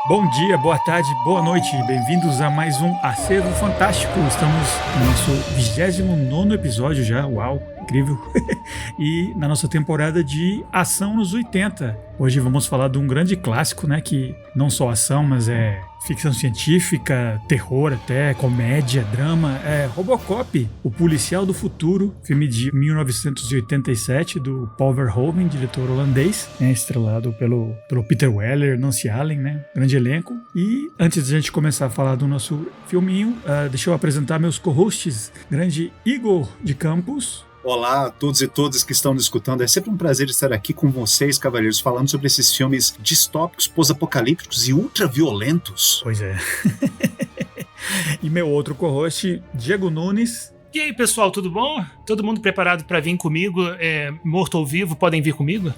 Bom dia, boa tarde, boa noite, bem-vindos a mais um Acervo Fantástico. Estamos no nosso 29º episódio já, uau, incrível. E na nossa temporada de Ação nos 80. Hoje vamos falar de um grande clássico, né, que não só ação, mas é ficção científica, terror até, comédia, drama, é Robocop, o policial do futuro, filme de 1987 do Paul Verhoeven, diretor holandês, né, estrelado pelo Peter Weller, Nancy Allen, né, grande elenco. E antes de a gente começar a falar do nosso filminho, deixa eu apresentar meus co-hosts, grande Igor de Campos. Olá a todos e todas que estão nos escutando. É sempre um prazer estar aqui com vocês, cavaleiros, falando sobre esses filmes distópicos, pós-apocalípticos e ultraviolentos. Pois é. E meu outro co-host, Diego Nunes. E aí, pessoal, tudo bom? Todo mundo preparado para vir comigo? Morto ou vivo, podem vir comigo?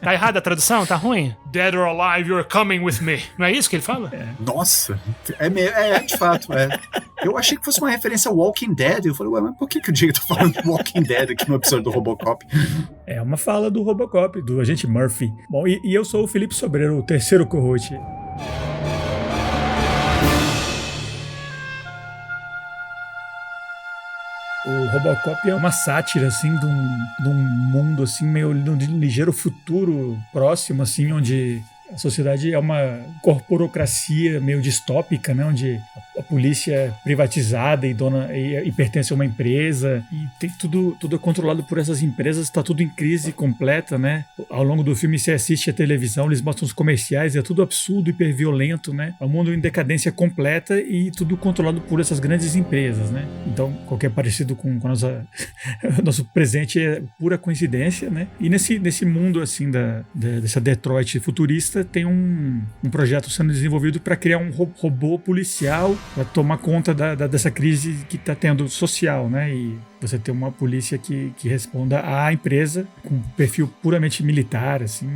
Tá errada a tradução? Tá ruim? Dead or alive, you're coming with me. Não é isso que ele fala? Nossa, de fato, é. Eu achei que fosse uma referência ao Walking Dead. Eu falei, ué, mas por que o Diego tá falando de Walking Dead aqui no episódio do Robocop? É uma fala do Robocop, do agente Murphy. Bom, e eu sou o Felipe Sobreiro, o terceiro co-host. O Robocop é uma sátira, assim, de um mundo, assim, meio de um ligeiro futuro próximo, assim, onde a sociedade é uma corporocracia meio distópica, né? Onde a polícia é privatizada e pertence a uma empresa e tem tudo é controlado por essas empresas, está tudo em crise completa, né? Ao longo do filme você assiste a televisão, eles mostram os comerciais, é tudo absurdo, hiperviolento, né? É um mundo em decadência completa e tudo controlado por essas grandes empresas, né? Então qualquer parecido com o nosso presente é pura coincidência, né? E nesse mundo assim dessa Detroit futurista tem um projeto sendo desenvolvido para criar um robô policial para tomar conta dessa crise que está tendo social, né? E você tem uma polícia que responda à empresa com um perfil puramente militar, assim.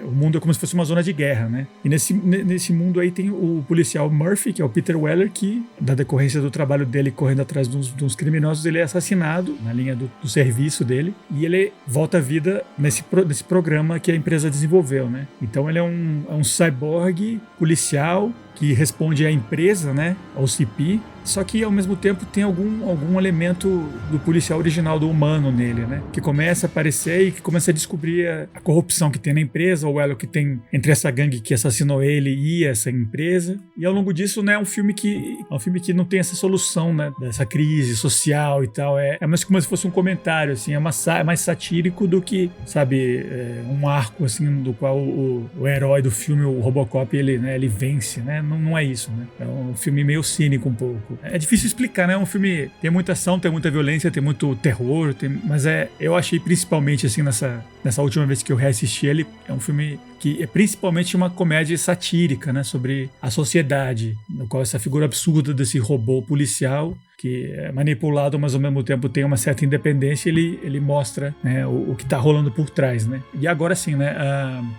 O mundo é como se fosse uma zona de guerra, né? E nesse mundo aí tem o policial Murphy, que é o Peter Weller, que, da decorrência do trabalho dele correndo atrás de uns criminosos, ele é assassinado na linha do serviço dele e ele volta à vida nesse programa que a empresa desenvolveu, né? Então ele é um cyborg policial que responde à empresa, né, ao CP, só que ao mesmo tempo tem algum elemento do policial original, do humano nele, né, que começa a aparecer e que começa a descobrir a corrupção que tem na empresa, o elo que tem entre essa gangue que assassinou ele e essa empresa. E ao longo disso, né, é um filme que não tem essa solução, né, dessa crise social e tal, é mais como se fosse um comentário, assim, é mais satírico do que, sabe, um arco, assim, do qual o herói do filme, o Robocop, ele vence, né. Não é isso, né? É um filme meio cínico um pouco. É difícil explicar, né? É um filme tem muita ação, tem muita violência, tem muito terror, mas eu achei principalmente assim nessa última vez que eu reassisti ele, é um filme que é principalmente uma comédia satírica, né? Sobre a sociedade, no qual essa figura absurda desse robô policial que é manipulado, mas ao mesmo tempo tem uma certa independência, ele mostra, né, o que está rolando por trás, né? E agora sim, né?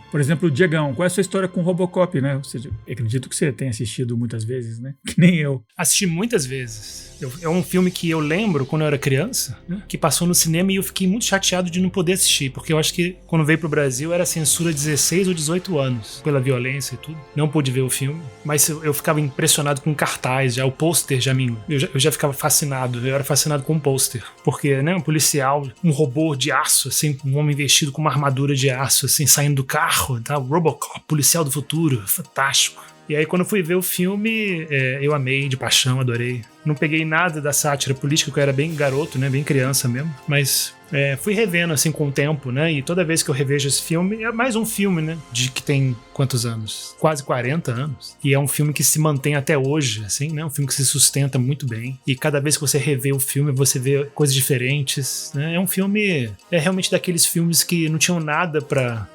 Por exemplo, Diegão, qual é a sua história com o Robocop, né? Ou seja, eu acredito que você tenha assistido muitas vezes, né? Que nem eu. Assisti muitas vezes. É um filme que eu lembro quando eu era criança, né, que passou no cinema e eu fiquei muito chateado de não poder assistir, porque eu acho que quando veio pro Brasil era censura 16 ou 18 anos, pela violência e tudo. Não pude ver o filme, mas eu ficava impressionado com o cartaz, já o pôster eu já ficava fascinado, eu era fascinado com o pôster, porque, né, um policial, um robô de aço, assim, um homem vestido com uma armadura de aço, assim, saindo do carro, tá? Robocop, policial do futuro, fantástico. E aí quando eu fui ver o filme, eu amei de paixão, adorei. Não peguei nada da sátira política, porque eu era bem garoto, né, bem criança mesmo, mas fui revendo assim com o tempo, né, e toda vez que eu revejo esse filme, é mais um filme, né, que tem quantos anos? Quase 40 anos, e é um filme que se mantém até hoje, assim, né, um filme que se sustenta muito bem, e cada vez que você revê o filme, você vê coisas diferentes, né, é um filme, realmente daqueles filmes que não tinham nada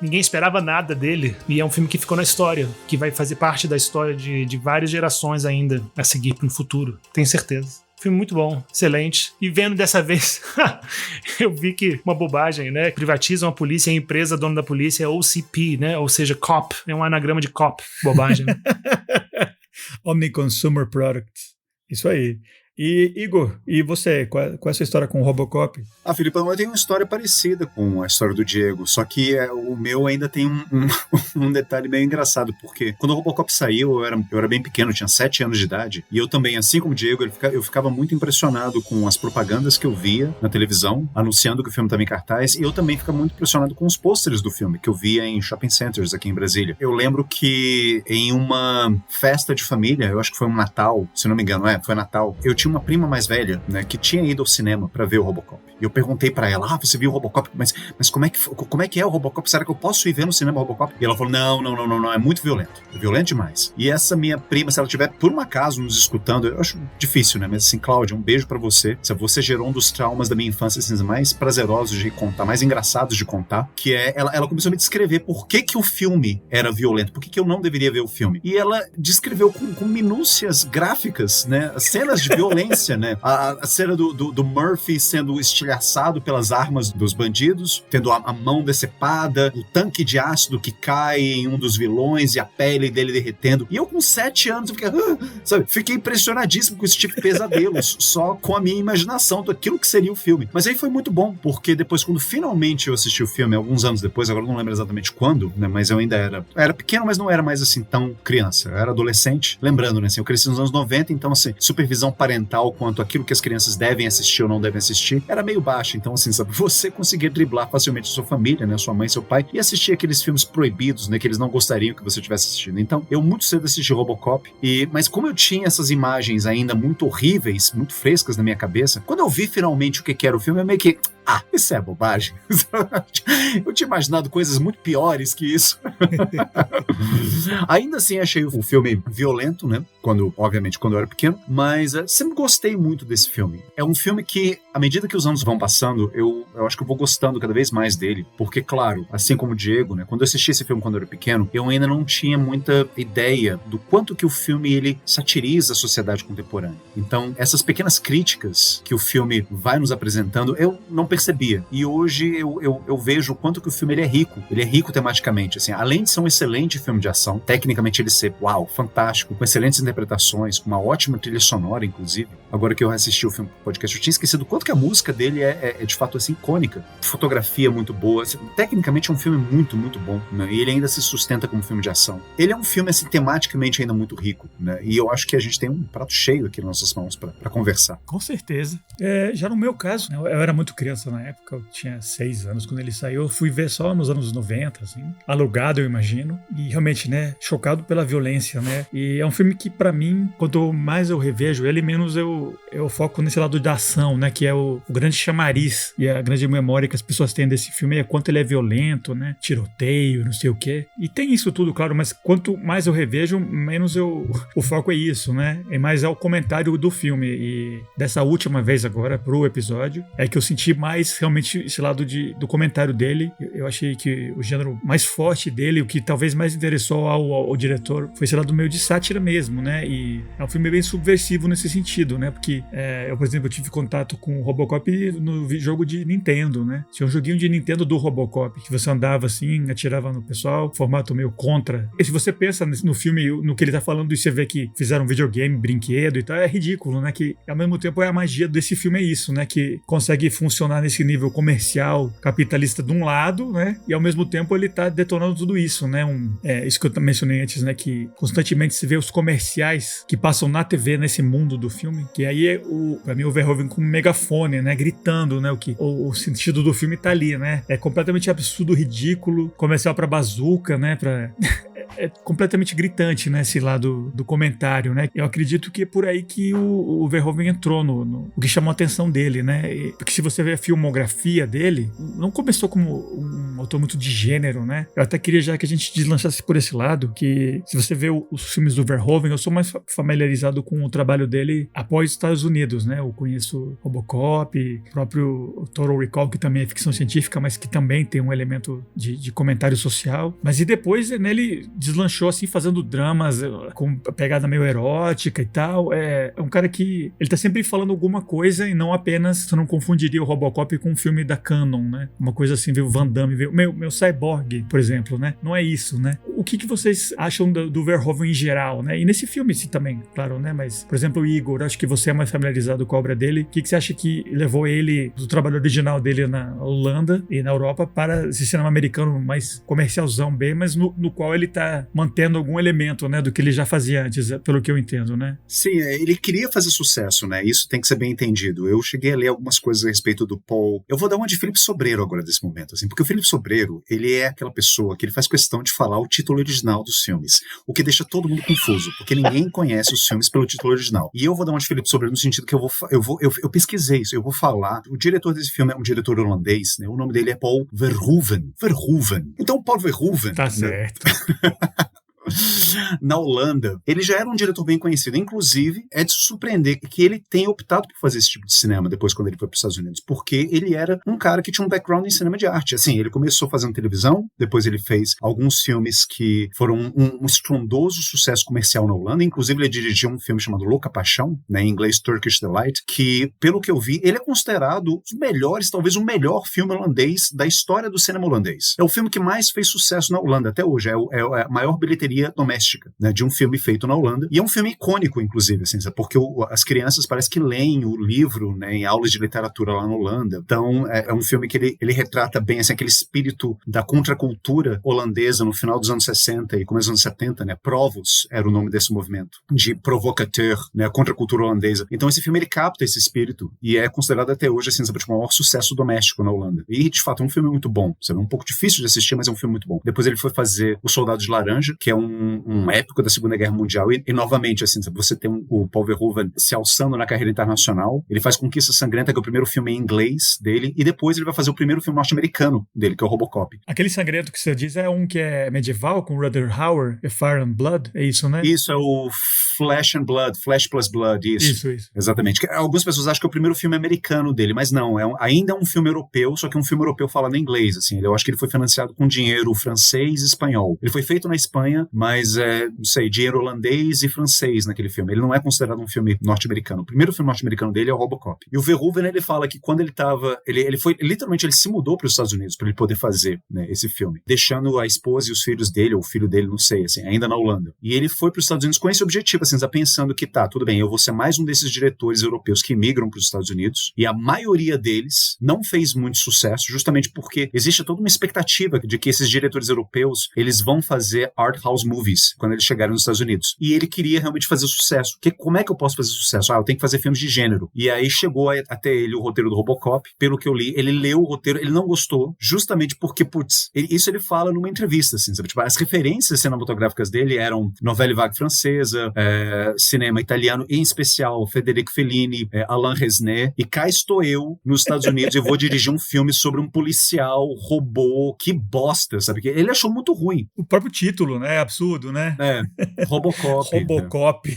ninguém esperava nada dele, e é um filme que ficou na história, que vai fazer parte da história de várias gerações ainda a seguir para o futuro, tenho certeza. Filme muito bom, excelente. E vendo dessa vez, eu vi que uma bobagem, né? Privatizam a polícia, a empresa dona da polícia é OCP, né? Ou seja, COP. É um anagrama de COP. Bobagem, né? Omni Consumer Products. Isso aí. E Igor, e você, qual é a sua história com o Robocop? Filipão, eu tenho uma história parecida com a história do Diego, só que o meu ainda tem um detalhe meio engraçado, porque quando o Robocop saiu, eu era bem pequeno, eu tinha 7 anos de idade, e eu também, assim como o Diego, eu ficava muito impressionado com as propagandas que eu via na televisão, anunciando que o filme estava em cartaz, e eu também ficava muito impressionado com os pôsteres do filme, que eu via em shopping centers aqui em Brasília. Eu lembro que em uma festa de família, eu acho que foi um Natal, se não me engano, foi Natal, eu tinha uma prima mais velha, né, que tinha ido ao cinema pra ver o Robocop. E eu perguntei pra ela, você viu o Robocop? Mas como é que é o Robocop? Será que eu posso ir ver no cinema o Robocop? E ela falou, não, é muito violento. É violento demais. E essa minha prima, se ela estiver por um acaso nos escutando, eu acho difícil, né? Mas assim, Cláudia, um beijo pra você. Você gerou um dos traumas da minha infância, assim, mais prazerosos de contar, mais engraçados de contar, que é, ela começou a me descrever por que o filme era violento, por que eu não deveria ver o filme. E ela descreveu com minúcias gráficas, né? As cenas de violência, né? A cena do Murphy sendo estilhaçado pelas armas dos bandidos, tendo a mão decepada, o tanque de ácido que cai em um dos vilões e a pele dele derretendo. E eu com 7 anos, fiquei impressionadíssimo com esse tipo de pesadelos, só com a minha imaginação daquilo que seria o filme. Mas aí foi muito bom, porque depois, quando finalmente eu assisti o filme, alguns anos depois, agora eu não lembro exatamente quando, né? Mas eu ainda era pequeno, mas não era mais assim tão criança. Eu era adolescente. Lembrando, né? Assim, eu cresci nos anos 90, então assim, supervisão parental quanto aquilo que as crianças devem assistir ou não devem assistir era meio baixa. Então assim, sabe, você conseguia driblar facilmente a sua família, né? Sua mãe, seu pai, e assistir aqueles filmes proibidos, né? Que eles não gostariam que você estivesse assistindo. Então, eu muito cedo assisti Robocop, mas como eu tinha essas imagens ainda muito horríveis, muito frescas na minha cabeça, quando eu vi finalmente o que era o filme, eu meio que... isso é bobagem. Eu tinha imaginado coisas muito piores que isso. Ainda assim, achei o filme violento, né? Obviamente, quando eu era pequeno, mas sempre gostei muito desse filme. É um filme que, à medida que os anos vão passando, eu acho que eu vou gostando cada vez mais dele, porque, claro, assim como o Diego, né? Quando eu assisti esse filme quando eu era pequeno, eu ainda não tinha muita ideia do quanto que o filme, ele satiriza a sociedade contemporânea. Então, essas pequenas críticas que o filme vai nos apresentando, eu não percebia. E hoje eu vejo o quanto que o filme ele é rico tematicamente, assim, além de ser um excelente filme de ação, tecnicamente ele ser, fantástico, com excelentes interpretações, com uma ótima trilha sonora, inclusive. Agora que eu assisti o filme pro podcast, eu tinha esquecido o quanto que a música dele é de fato assim, icônica. Fotografia muito boa, assim, tecnicamente é um filme muito, muito bom, né? E ele ainda se sustenta como filme de ação. Ele é um filme, assim, tematicamente ainda muito rico, né? E eu acho que a gente tem um prato cheio aqui nas nossas mãos pra conversar. Com certeza. Já no meu caso, eu era muito criança na época, eu tinha 6 anos quando ele saiu, eu fui ver só nos anos 90, assim, alugado, eu imagino, e realmente, né, chocado pela violência, né, e é um filme que, pra mim, quanto mais eu revejo ele, menos eu foco nesse lado da ação, né, que é o grande chamariz e a grande memória que as pessoas têm desse filme é quanto ele é violento, né, tiroteio, não sei o quê, e tem isso tudo, claro, mas quanto mais eu revejo, menos o foco é isso, né, é mais ao comentário do filme, e dessa última vez agora, pro episódio, é que eu senti mais realmente esse lado do comentário dele. Eu achei que o gênero mais forte dele, o que talvez mais interessou ao diretor, foi esse lado meio de sátira mesmo, né? E é um filme bem subversivo nesse sentido, né? Porque eu, por exemplo, tive contato com o Robocop no jogo de Nintendo, né? Tinha um joguinho de Nintendo do Robocop, que você andava assim, atirava no pessoal, formato meio contra. E se você pensa no filme, no que ele tá falando, e você vê que fizeram um videogame, brinquedo e tal, é ridículo, né? Que ao mesmo tempo a magia desse filme é isso, né? Que consegue funcionar nesse nível comercial, capitalista de um lado, né? E ao mesmo tempo ele tá detonando tudo isso, né? Isso que eu mencionei antes, né? Que constantemente se vê os comerciais que passam na TV nesse mundo do filme, que aí pra mim o Verhoeven com um megafone, né? Gritando, né? O sentido do filme tá ali, né? É completamente absurdo, ridículo, comercial pra bazuca, né? É completamente gritante, né, esse lado do comentário, né? Eu acredito que é por aí que o Verhoeven entrou o que chamou a atenção dele, né? Porque se você ver a filmografia dele, não começou como um autor muito de gênero, né? Eu até queria já que a gente deslanchasse por esse lado, que se você vê os filmes do Verhoeven, eu sou mais familiarizado com o trabalho dele após os Estados Unidos, né? Eu conheço Robocop, o próprio Total Recall, que também é ficção científica, mas que também tem um elemento de comentário social. Mas e depois, né, ele deslanchou assim fazendo dramas com pegada meio erótica e tal. É um cara que ele tá sempre falando alguma coisa e não apenas, você não confundiria o Robocop com um filme da Canon, né? Uma coisa assim, veio Van Damme, veio meu Cyborg, por exemplo, né? Não é isso, né? O que vocês acham do Verhoeven em geral, né? E nesse filme sim também, claro, né? Mas, por exemplo, o Igor, acho que você é mais familiarizado com a obra dele. O que você acha que levou ele, do trabalho original dele na Holanda e na Europa, para esse cinema americano mais comercialzão bem, mas no qual ele tá mantendo algum elemento, né? Do que ele já fazia antes, pelo que eu entendo, né? Sim, ele queria fazer sucesso, né? Isso tem que ser bem entendido. Eu cheguei a ler algumas coisas a respeito do Paul. Eu vou dar uma de Felipe Sobreiro agora desse momento, assim, porque o Felipe Sobreiro, ele é aquela pessoa que ele faz questão de falar o título original dos filmes, o que deixa todo mundo confuso, porque ninguém conhece os filmes pelo título original. E eu vou dar uma de Felipe Sobreiro no sentido que eu pesquisei isso, eu vou falar. O diretor desse filme é um diretor holandês, né? O nome dele é Paul Verhoeven. Então, Paul Verhoeven... Tá certo. Na Holanda, ele já era um diretor bem conhecido. Inclusive, é de se surpreender que ele tenha optado por fazer esse tipo de cinema depois quando ele foi para os Estados Unidos, porque ele era um cara que tinha um background em cinema de arte. Assim, ele começou fazendo televisão, depois ele fez alguns filmes que foram um estrondoso sucesso comercial na Holanda. Inclusive, ele dirigiu um filme chamado Louca Paixão, né, em inglês Turkish Delight, que, pelo que eu vi, ele é considerado os melhores, talvez o melhor filme holandês da história do cinema holandês. É o filme que mais fez sucesso na Holanda até hoje, é a maior bilheteria doméstica, né, de um filme feito na Holanda. E é um filme icônico, inclusive, assim, porque as crianças parece que leem o livro, né, em aulas de literatura lá na Holanda. Então, é um filme que ele retrata bem assim, aquele espírito da contracultura holandesa no final dos anos 60 e começo dos anos 70, né? Provos era o nome desse movimento, de provocateur, né, a contracultura holandesa. Então, esse filme, ele capta esse espírito e é considerado até hoje, assim, sabe, tipo, o maior sucesso doméstico na Holanda. E, de fato, é um filme muito bom. Sabe? É um pouco difícil de assistir, mas é um filme muito bom. Depois ele foi fazer O Soldado de Laranja, que é um épico da Segunda Guerra Mundial, e novamente, assim, você tem o Paul Verhoeven se alçando na carreira internacional. Ele faz Conquista Sangrenta, que é o primeiro filme em inglês dele, e depois ele vai fazer o primeiro filme norte-americano dele, que é o Robocop. Aquele sangrento que você diz é um que é medieval, com Rutger Hauer, é Fire and Blood, é isso, né? Isso, é o Flesh and Blood, Flesh plus Blood, isso. Exatamente. Algumas pessoas acham que é o primeiro filme americano dele, mas não, ainda é um filme europeu, só que é um filme europeu falado em inglês, assim. Eu acho que ele foi financiado com dinheiro francês e espanhol. Ele foi feito na Espanha, mas não sei, dinheiro holandês e francês naquele filme. Ele não é considerado um filme norte-americano. O primeiro filme norte-americano dele é o Robocop. E o Verhoeven, ele fala que quando ele tava... Ele foi, literalmente, ele se mudou para os Estados Unidos para ele poder fazer, né, esse filme. Deixando a esposa e os filhos dele, ou o filho dele, não sei, assim, ainda na Holanda. E ele foi para os Estados Unidos com esse objetivo, assim, pensando que tá, tudo bem, eu vou ser mais um desses diretores europeus que migram para os Estados Unidos. E a maioria deles não fez muito sucesso, justamente porque existe toda uma expectativa de que esses diretores europeus, eles vão fazer art house movies quando eles chegarem nos Estados Unidos. E ele queria realmente fazer sucesso. Como é que eu posso fazer sucesso? Eu tenho que fazer filmes de gênero. E aí chegou até ele o roteiro do Robocop. Pelo que eu li, ele leu o roteiro, ele não gostou, justamente porque, isso ele fala numa entrevista, assim, sabe? Tipo, as referências cinematográficas dele eram novela vague francesa, cinema italiano, em especial Federico Fellini, Alain Resnais, e cá estou eu nos Estados Unidos e vou dirigir um filme sobre um policial robô, que bosta, sabe? Ele achou muito ruim. O próprio título, né? É absurdo, né? Robocop. Robocop.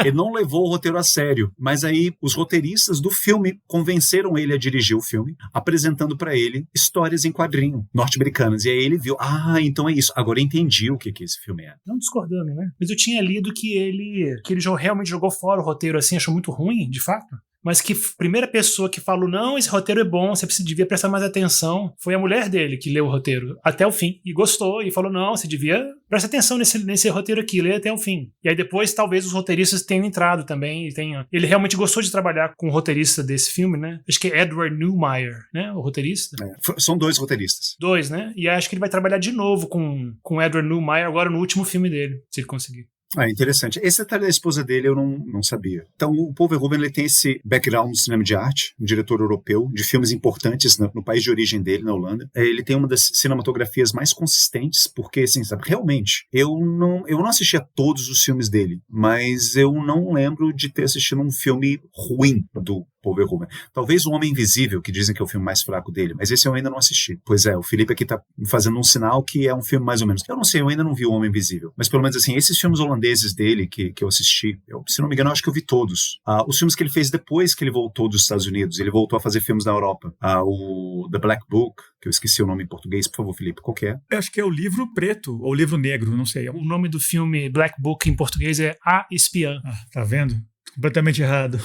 Ele não levou o roteiro a sério, mas aí os roteiristas do filme convenceram ele a dirigir o filme, apresentando pra ele histórias em quadrinho norte-americanas. E aí ele viu, então é isso. Agora eu entendi o que esse filme é. Não discordando, né? Mas eu tinha lido que ele realmente jogou fora o roteiro assim, achou muito ruim, de fato. Mas que a primeira pessoa que falou, não, esse roteiro é bom, você devia prestar mais atenção, foi a mulher dele que leu o roteiro até o fim e gostou e falou, não, você devia prestar atenção nesse roteiro aqui, lê até o fim. E aí depois talvez os roteiristas tenham entrado também. Ele realmente gostou de trabalhar com o roteirista desse filme, né? Acho que é Edward Neumeier, né? O roteirista. São 2 roteiristas. 2, né? E acho que ele vai trabalhar de novo com Edward Neumeier agora no último filme dele, se ele conseguir. Interessante. Esse detalhe da esposa dele eu não sabia. Então, o Paul Verhoeven, ele tem esse background no cinema de arte, um diretor europeu, de filmes importantes no país de origem dele, na Holanda. Ele tem uma das cinematografias mais consistentes, porque, assim, sabe, realmente, eu não assisti a todos os filmes dele, mas eu não lembro de ter assistido um filme ruim do Paul Verhoeven. Talvez O Homem Invisível, que dizem que é o filme mais fraco dele, mas esse eu ainda não assisti. Pois é, o Felipe aqui tá fazendo um sinal que é um filme mais ou menos. Eu não sei, eu ainda não vi O Homem Invisível, mas pelo menos assim, esses filmes holandeses dele que eu assisti, se não me engano, eu acho que eu vi todos. Os filmes que ele fez depois que ele voltou dos Estados Unidos, ele voltou a fazer filmes na Europa. O The Black Book, que eu esqueci o nome em português, por favor, Felipe, qual que é? Eu acho que é o Livro Preto, ou Livro Negro, não sei. O nome do filme Black Book em português é A Espiã. Tá vendo? Completamente errado.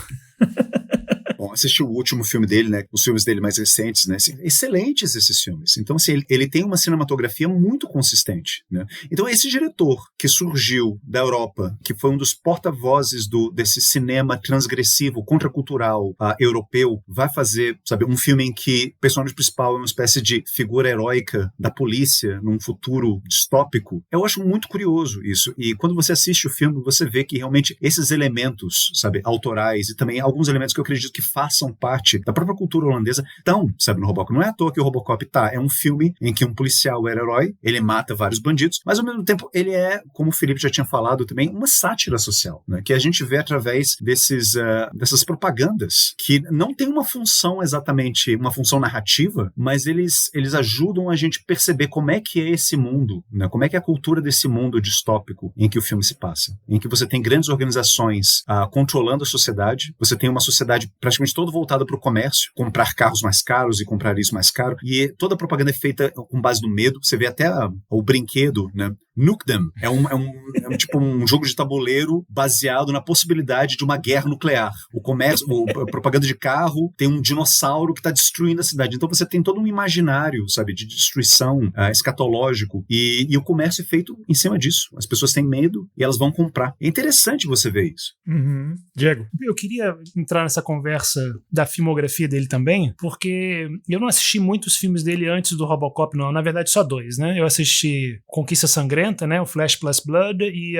Bom, assisti o último filme dele, né? Os filmes dele mais recentes, né? Assim, excelentes esses filmes. Então, assim, ele tem uma cinematografia muito consistente, né? Então, esse diretor que surgiu da Europa, que foi um dos porta-vozes desse cinema transgressivo, contracultural europeu, vai fazer, sabe, um filme em que o personagem principal é uma espécie de figura heróica da polícia num futuro distópico. Eu acho muito curioso isso. E quando você assiste o filme, você vê que realmente esses elementos, sabe, autorais e também alguns elementos que eu acredito que façam parte da própria cultura holandesa estão, sabe, no Robocop. Não é à toa que o Robocop é um filme em que um policial era herói, ele mata vários bandidos, mas ao mesmo tempo ele é, como o Felipe já tinha falado também, uma sátira social, né, que a gente vê através dessas propagandas que não tem uma função exatamente, uma função narrativa, mas eles ajudam a gente perceber como é que é esse mundo, né, como é que é a cultura desse mundo distópico em que o filme se passa, em que você tem grandes organizações controlando a sociedade, você tem uma sociedade praticamente todo voltada para o comércio, comprar carros mais caros e comprar isso mais caro, e toda a propaganda é feita com base no medo. Você vê até o brinquedo, né? Nuke Them é tipo um jogo de tabuleiro baseado na possibilidade de uma guerra nuclear. O comércio, a propaganda de carro tem um dinossauro que está destruindo a cidade. Então você tem todo um imaginário, sabe, de destruição escatológico, e o comércio é feito em cima disso. As pessoas têm medo e elas vão comprar. É interessante você ver isso. Uhum. Diego? Eu queria entrar nessa conversa da filmografia dele também, porque eu não assisti muitos filmes dele antes do Robocop, não. Na verdade, só 2, né? Eu assisti Conquista Sangrenta, né? O Flesh Plus Blood, e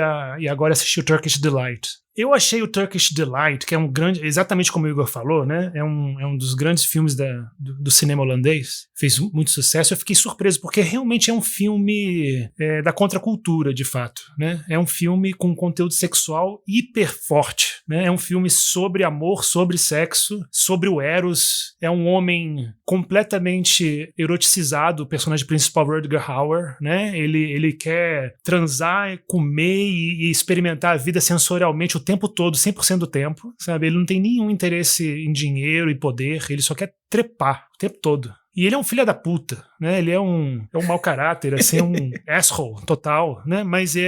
agora assisti o Turkish Delight. Eu achei o Turkish Delight, que é um grande, exatamente como o Igor falou, né? É um dos grandes filmes do cinema holandês. Fez muito sucesso. Eu fiquei surpreso, porque realmente é um filme da contracultura, de fato, né? É um filme com conteúdo sexual hiper forte, né? É um filme sobre amor, sobre sexo, sobre o Eros. É um homem completamente eroticizado, o personagem principal, Rutger Hauer, né? Ele quer transar, comer e experimentar a vida sensorialmente o tempo todo, 100% do tempo, sabe? Ele não tem nenhum interesse em dinheiro e poder, ele só quer trepar o tempo todo. E ele é um filho da puta, né? Ele é um mau caráter, assim, um asshole total, né? Mas o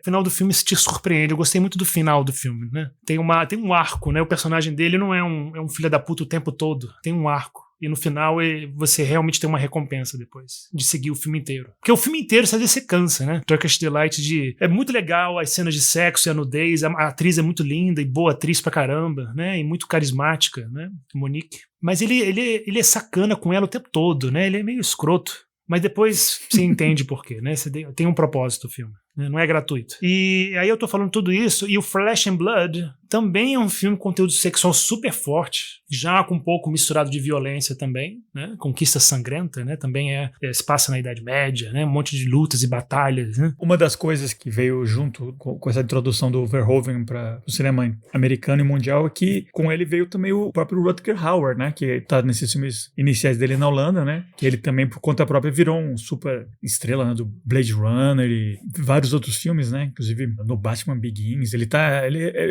final do filme te surpreende. Eu gostei muito do final do filme, né? Tem um arco, né? O personagem dele não é um filho da puta o tempo todo. Tem um arco. E no final você realmente tem uma recompensa depois de seguir o filme inteiro. Porque o filme inteiro você cansa, né? Turkish Delight é muito legal as cenas de sexo e a nudez, a atriz é muito linda e boa atriz pra caramba, né? E muito carismática, né? Monique. Mas ele é sacana com ela o tempo todo, né? Ele é meio escroto. Mas depois você entende por quê, né? Tem um propósito o filme, né? Não é gratuito. E aí eu tô falando tudo isso, e o Flesh and Blood também é um filme com conteúdo sexual super forte, já com um pouco misturado de violência também, né? Conquista Sangrenta, né? Também se passa na Idade Média, né? Um monte de lutas e batalhas, né? Uma das coisas que veio junto com essa introdução do Verhoeven para o cinema americano e mundial é que com ele veio também o próprio Rutger Hauer, né? Que tá nesses filmes iniciais dele na Holanda, né? Que ele também, por conta própria, virou um super estrela, né? Do Blade Runner e vários outros filmes, né? Inclusive no Batman Begins. Ele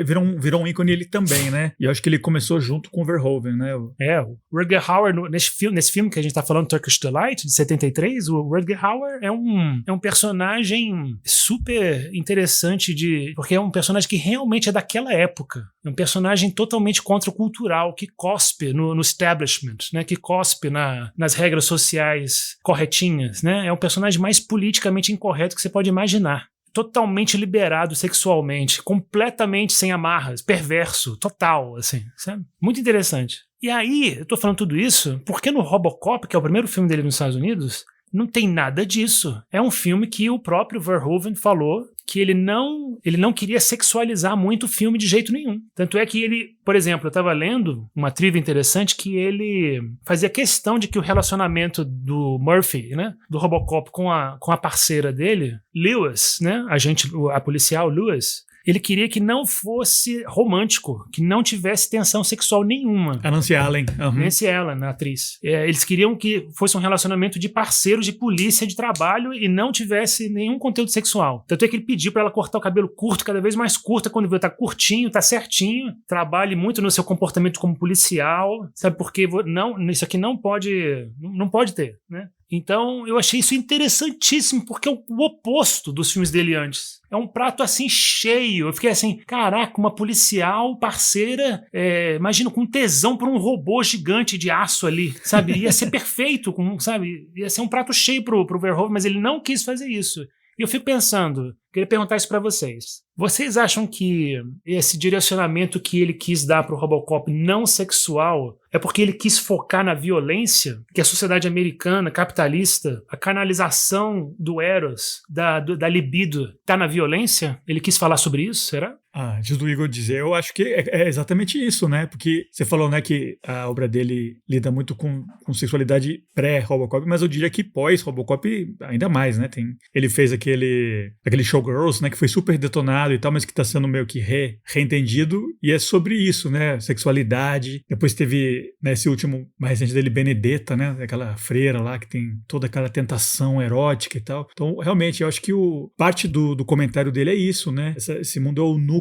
virou um ícone ele também, né? E eu acho que ele começou junto com o Verhoeven, né? O Rutger Hauer, nesse filme que a gente tá falando, Turkish Delight, de 73, o Rutger Hauer é um personagem super interessante porque é um personagem que realmente é daquela época. É um personagem totalmente contracultural, que cospe no establishment, né? Que cospe nas regras sociais corretinhas, né? É um personagem mais politicamente incorreto que você pode imaginar. Totalmente liberado sexualmente, completamente sem amarras, perverso, total, assim, sabe? Muito interessante. E aí, eu tô falando tudo isso porque no Robocop, que é o primeiro filme dele nos Estados Unidos, não tem nada disso. É um filme que o próprio Verhoeven falou que ele não queria sexualizar muito o filme de jeito nenhum. Tanto é que ele, por exemplo, eu estava lendo uma trivia interessante que ele fazia questão de que o relacionamento do Murphy, né, do Robocop com a parceira dele, Lewis, né, a policial Lewis, ele queria que não fosse romântico, que não tivesse tensão sexual nenhuma. A Nancy Allen. Nancy Allen, a atriz. Eles queriam que fosse um relacionamento de parceiros de polícia de trabalho e não tivesse nenhum conteúdo sexual. Tanto é que ele pediu pra ela cortar o cabelo curto, cada vez mais curto, quando viu, tá curtinho, tá certinho, trabalhe muito no seu comportamento como policial, sabe? Porque isso aqui não pode ter, né? Então, eu achei isso interessantíssimo, porque é o oposto dos filmes dele antes. É um prato, assim, cheio. Eu fiquei assim, caraca, uma policial parceira, imagino, com tesão por um robô gigante de aço ali, sabe? Ia ser perfeito, sabe? Ia ser um prato cheio pro Verhoeven, mas ele não quis fazer isso. E eu fico pensando, queria perguntar isso pra vocês. Vocês acham que esse direcionamento que ele quis dar pro Robocop não sexual é porque ele quis focar na violência? Que a sociedade americana, capitalista, a canalização do Eros, da libido, tá na violência? Ele quis falar sobre isso, será? Antes do Igor dizer, eu acho que é exatamente isso, né? Porque você falou, né, que a obra dele lida muito com sexualidade pré-Robocop, mas eu diria que pós-Robocop ainda mais, né? Ele fez aquele Showgirls, né, que foi super detonado e tal, mas que tá sendo meio que reentendido, e é sobre isso, né? Sexualidade. Depois teve, né, esse último mais recente dele, Benedetta, né? Aquela freira lá que tem toda aquela tentação erótica e tal. Então, realmente, eu acho que parte do comentário dele é isso, né? Esse mundo é o núcleo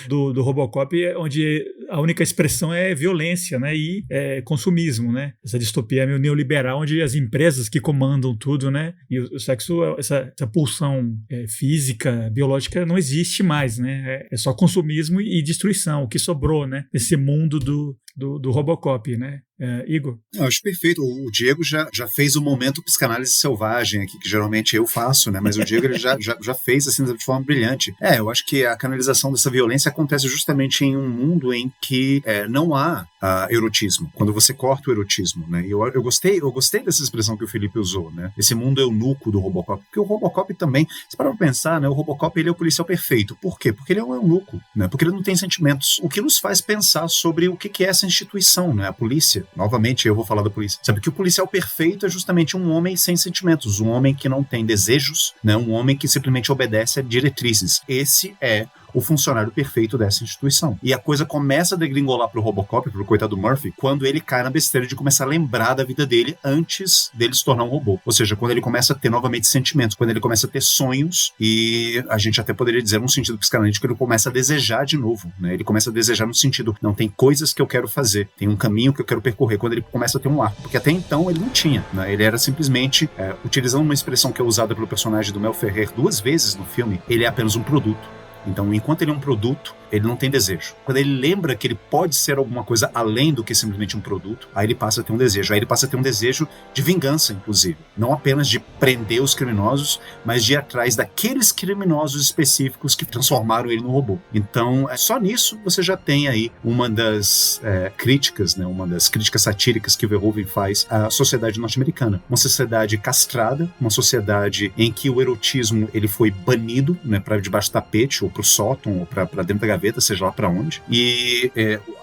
do Robocop, onde a única expressão é violência, né, e consumismo, né, essa distopia meio neoliberal, onde as empresas que comandam tudo, né, e o sexo, essa pulsão física, biológica não existe mais, né, é só consumismo e destruição, o que sobrou, né, nesse mundo do Robocop, né. Igor? Eu acho perfeito. O Diego já fez o momento psicanálise selvagem aqui, que geralmente eu faço, né? Mas o Diego ele já fez assim de forma brilhante. Eu acho que a canalização dessa violência acontece justamente em um mundo em que não há erotismo. Quando você corta o erotismo, né? E eu gostei dessa expressão que o Felipe usou, né? Esse mundo eunuco do Robocop. Porque o Robocop também, se parar pra pensar, né? O Robocop ele é o policial perfeito. Por quê? Porque ele é um eunuco, né? Porque ele não tem sentimentos. O que nos faz pensar sobre o que é essa instituição, né? A polícia. Novamente, eu vou falar da polícia. Sabe que o policial perfeito é justamente um homem sem sentimentos, um homem que não tem desejos, né? Um homem que simplesmente obedece a diretrizes. Esse é o funcionário perfeito dessa instituição. E a coisa começa a degringolar pro Robocop, pro coitado Murphy, quando ele cai na besteira de começar a lembrar da vida dele antes dele se tornar um robô. Ou seja, quando ele começa a ter novamente sentimentos, quando ele começa a ter sonhos, e a gente até poderia dizer num sentido psicanalítico, ele começa a desejar de novo, né? Ele começa a desejar no sentido, não, tem coisas que eu quero fazer, tem um caminho que eu quero percorrer, quando ele começa a ter um arco, porque até então ele não tinha, né? Ele era simplesmente, utilizando uma expressão que é usada pelo personagem do Mel Ferrer 2 vezes no filme, ele é apenas um produto. Então, enquanto ele é um produto, ele não tem desejo. Quando ele lembra que ele pode ser alguma coisa além do que simplesmente um produto, aí ele passa a ter um desejo. Aí ele passa a ter um desejo de vingança, inclusive. Não apenas de prender os criminosos, mas de ir atrás daqueles criminosos específicos que transformaram ele no robô. Então, só nisso você já tem aí uma das críticas, né, uma das críticas satíricas que o Verhoeven faz à sociedade norte-americana. Uma sociedade castrada, uma sociedade em que o erotismo ele foi banido, né, para debaixo do tapete, ou pro sótão, ou para dentro da gaveta, seja lá para onde. E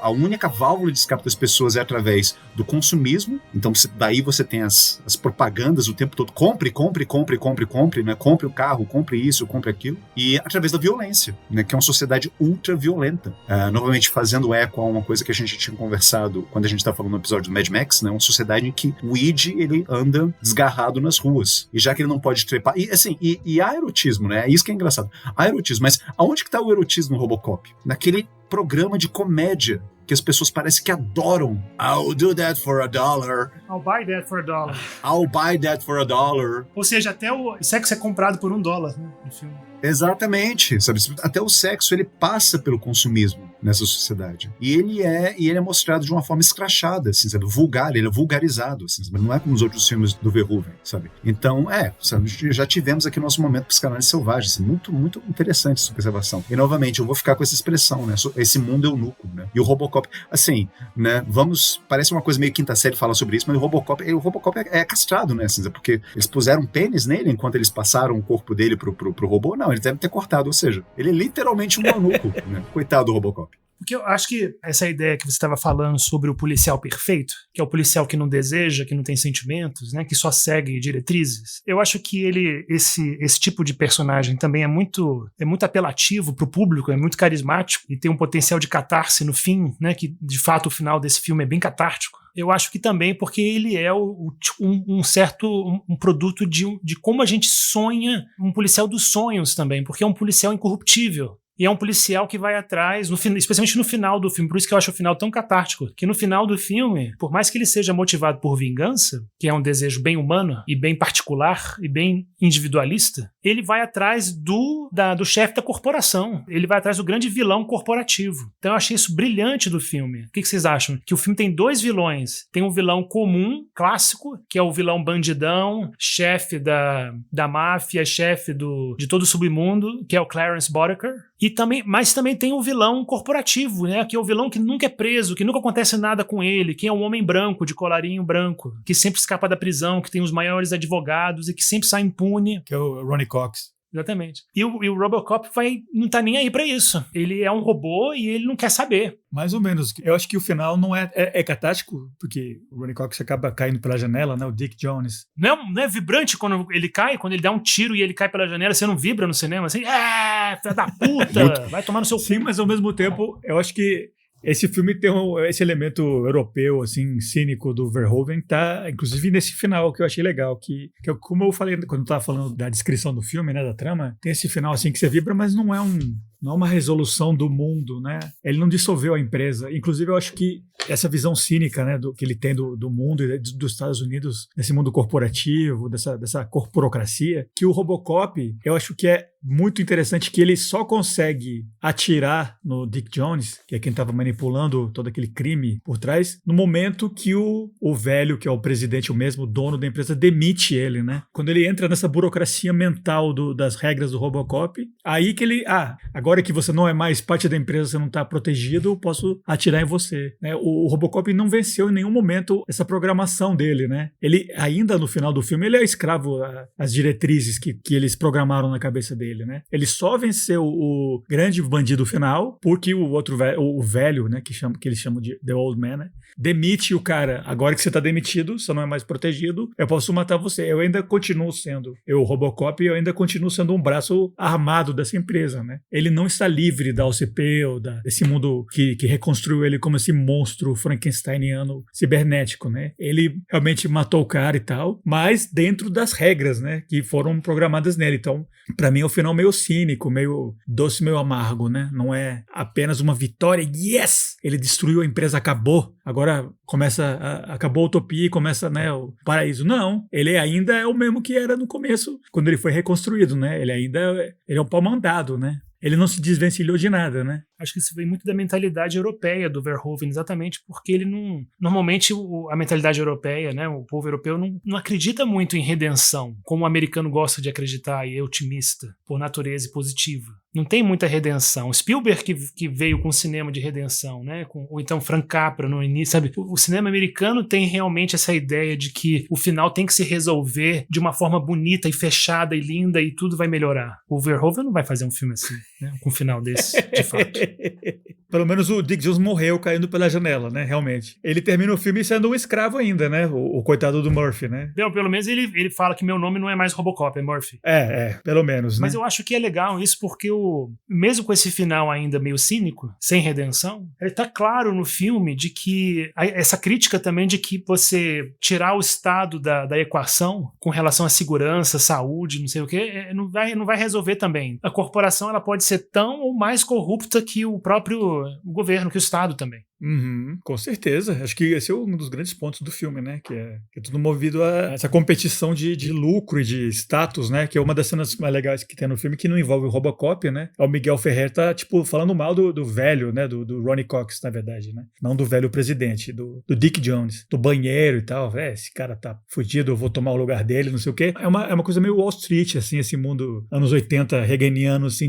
a única válvula de escape das pessoas é através do consumismo. Então daí você tem as propagandas o tempo todo. Compre, né? Compre o carro, compre isso, compre aquilo. E através da violência, né? Que é uma sociedade ultra violenta. Novamente fazendo eco a uma coisa que a gente tinha conversado quando a gente tá falando no episódio do Mad Max, né? Uma sociedade em que o Id, ele anda desgarrado nas ruas. E já que ele não pode trepar... E assim, e há erotismo, né? É isso que é engraçado. Há erotismo, mas aonde que tá o erotismo no Robocop? Naquele programa de comédia que as pessoas parecem que adoram. I'll do that for $1. I'll buy that for $1. I'll buy that for $1. Ou seja, até o sexo é comprado por $1, né, no filme. Exatamente, sabe? Até o sexo ele passa pelo consumismo nessa sociedade. E ele é mostrado de uma forma escrachada, assim, sabe? Vulgar, ele é vulgarizado, assim, sabe? Não é como os outros filmes do Verhoeven, sabe? Então, sabe? Já tivemos aqui nosso momento psicanálise selvagem, assim, muito, muito interessante essa observação. E, novamente, eu vou ficar com essa expressão, né? Esse mundo eunuco, né? E o Robocop, assim, né? Parece uma coisa meio quinta série falar sobre isso, mas o Robocop é castrado, né? Assim, porque eles puseram pênis nele enquanto eles passaram o corpo dele pro robô. Não, eles devem ter cortado, ou seja, ele é literalmente um eunuco, né? Coitado do Robocop. Porque eu acho que essa ideia que você estava falando sobre o policial perfeito, que é o policial que não deseja, que não tem sentimentos, né, que só segue diretrizes, eu acho que esse tipo de personagem também é muito apelativo pro público, é muito carismático e tem um potencial de catarse no fim, né, que de fato o final desse filme é bem catártico. Eu acho que também porque ele é um produto de como a gente sonha, um policial dos sonhos também, porque é um policial incorruptível. E é um policial que vai atrás, especialmente no final do filme. Por isso que eu acho o final tão catártico. Que no final do filme, por mais que ele seja motivado por vingança, que é um desejo bem humano e bem particular e bem individualista, ele vai atrás do chefe da corporação. Ele vai atrás do grande vilão corporativo. Então eu achei isso brilhante do filme. O que vocês acham? Que o filme tem dois vilões. Tem um vilão comum, clássico, que é o vilão bandidão, chefe da máfia, chefe de todo o submundo, que é o Clarence Boddicker. Mas também tem o vilão corporativo, né? Que é o vilão que nunca é preso, que nunca acontece nada com ele, que é um homem branco, de colarinho branco, que sempre escapa da prisão, que tem os maiores advogados e que sempre sai impune. Que é o Ronny Cox. Exatamente. E o Robocop não tá nem aí pra isso. Ele é um robô e ele não quer saber. Mais ou menos. Eu acho que o final não é catártico, porque o Ronny Cox acaba caindo pela janela, né? O Dick Jones. Não é vibrante quando ele cai? Quando ele dá um tiro e ele cai pela janela, você não vibra no cinema? Assim, filha da puta! Vai tomar no seu cu. Sim, mas ao mesmo tempo, eu acho que esse filme tem esse elemento europeu, assim, cínico do Verhoeven, tá, inclusive nesse final, que eu achei legal, que como eu falei quando eu tava falando da descrição do filme, né, da trama, tem esse final, assim, que você vibra, mas não é uma resolução do mundo, né? Ele não dissolveu a empresa. Inclusive, eu acho que essa visão cínica, né, que ele tem do mundo e dos Estados Unidos, desse mundo corporativo, dessa corporocracia, que o Robocop, eu acho que é muito interessante que ele só consegue atirar no Dick Jones, que é quem estava manipulando todo aquele crime por trás, no momento que o velho, que é o presidente, o mesmo dono da empresa, demite ele, né? Quando ele entra nessa burocracia mental das regras do Robocop, aí que ele, agora que você não é mais parte da empresa, você não está protegido, eu posso atirar em você, né? O Robocop não venceu em nenhum momento essa programação dele, né? Ele, ainda no final do filme, ele é escravo às diretrizes que eles programaram na cabeça dele, né? Ele só venceu o grande bandido final porque o velho, né, que eles chamam de The Old Man, né, demite o cara. Agora que você tá demitido, você não é mais protegido, eu posso matar você. Eu ainda continuo sendo o Robocop, eu ainda continuo sendo um braço armado dessa empresa, né? Ele não está livre da OCP ou desse mundo que reconstruiu ele como esse monstro frankensteiniano cibernético, né? Ele realmente matou o cara e tal, mas dentro das regras, né, que foram programadas nele. Então, pra mim é um final meio cínico, meio doce, meio amargo, né? Não é apenas uma vitória, yes! Ele destruiu a empresa, acabou. Agora acabou a utopia e começa, né, o paraíso. Não, ele ainda é o mesmo que era no começo, quando ele foi reconstruído, né? Ele é um pau mandado, né? Ele não se desvencilhou de nada, né? Acho que isso vem muito da mentalidade europeia do Verhoeven, exatamente porque ele não... Normalmente a mentalidade europeia, né, o povo europeu não acredita muito em redenção, como o americano gosta de acreditar e é otimista, por natureza e positiva. Não tem muita redenção. Spielberg que veio com o cinema de redenção, né? Ou então Frank Capra no início, sabe? O cinema americano tem realmente essa ideia de que o final tem que se resolver de uma forma bonita e fechada e linda e tudo vai melhorar. O Verhoeven não vai fazer um filme assim, né? Com um final desse, de fato. Pelo menos o Dick Jones morreu caindo pela janela, né? Realmente. Ele termina o filme sendo um escravo ainda, né? O coitado do Murphy, né? Não, pelo menos ele fala que meu nome não é mais Robocop, é Murphy. Pelo menos, né? Mas eu acho que é legal isso porque mesmo com esse final ainda meio cínico, sem redenção, ele tá claro no filme de que essa crítica também de que você tirar o Estado da equação com relação à segurança, saúde, não sei o quê, não vai resolver também. A corporação ela pode ser tão ou mais corrupta que o próprio governo, que o Estado também. Uhum, com certeza. Acho que esse é um dos grandes pontos do filme, né? Que é tudo movido a essa competição de lucro e de status, né? Que é uma das cenas mais legais que tem no filme, que não envolve o Robocop, né? O Miguel Ferrer tá, tipo, falando mal do velho, né? Do Ronny Cox, na verdade, né? Não do velho presidente, do Dick Jones, do banheiro e tal. Esse cara tá fudido, eu vou tomar o lugar dele, não sei o quê. É uma coisa meio Wall Street, assim, esse mundo anos 80 reganiano, assim,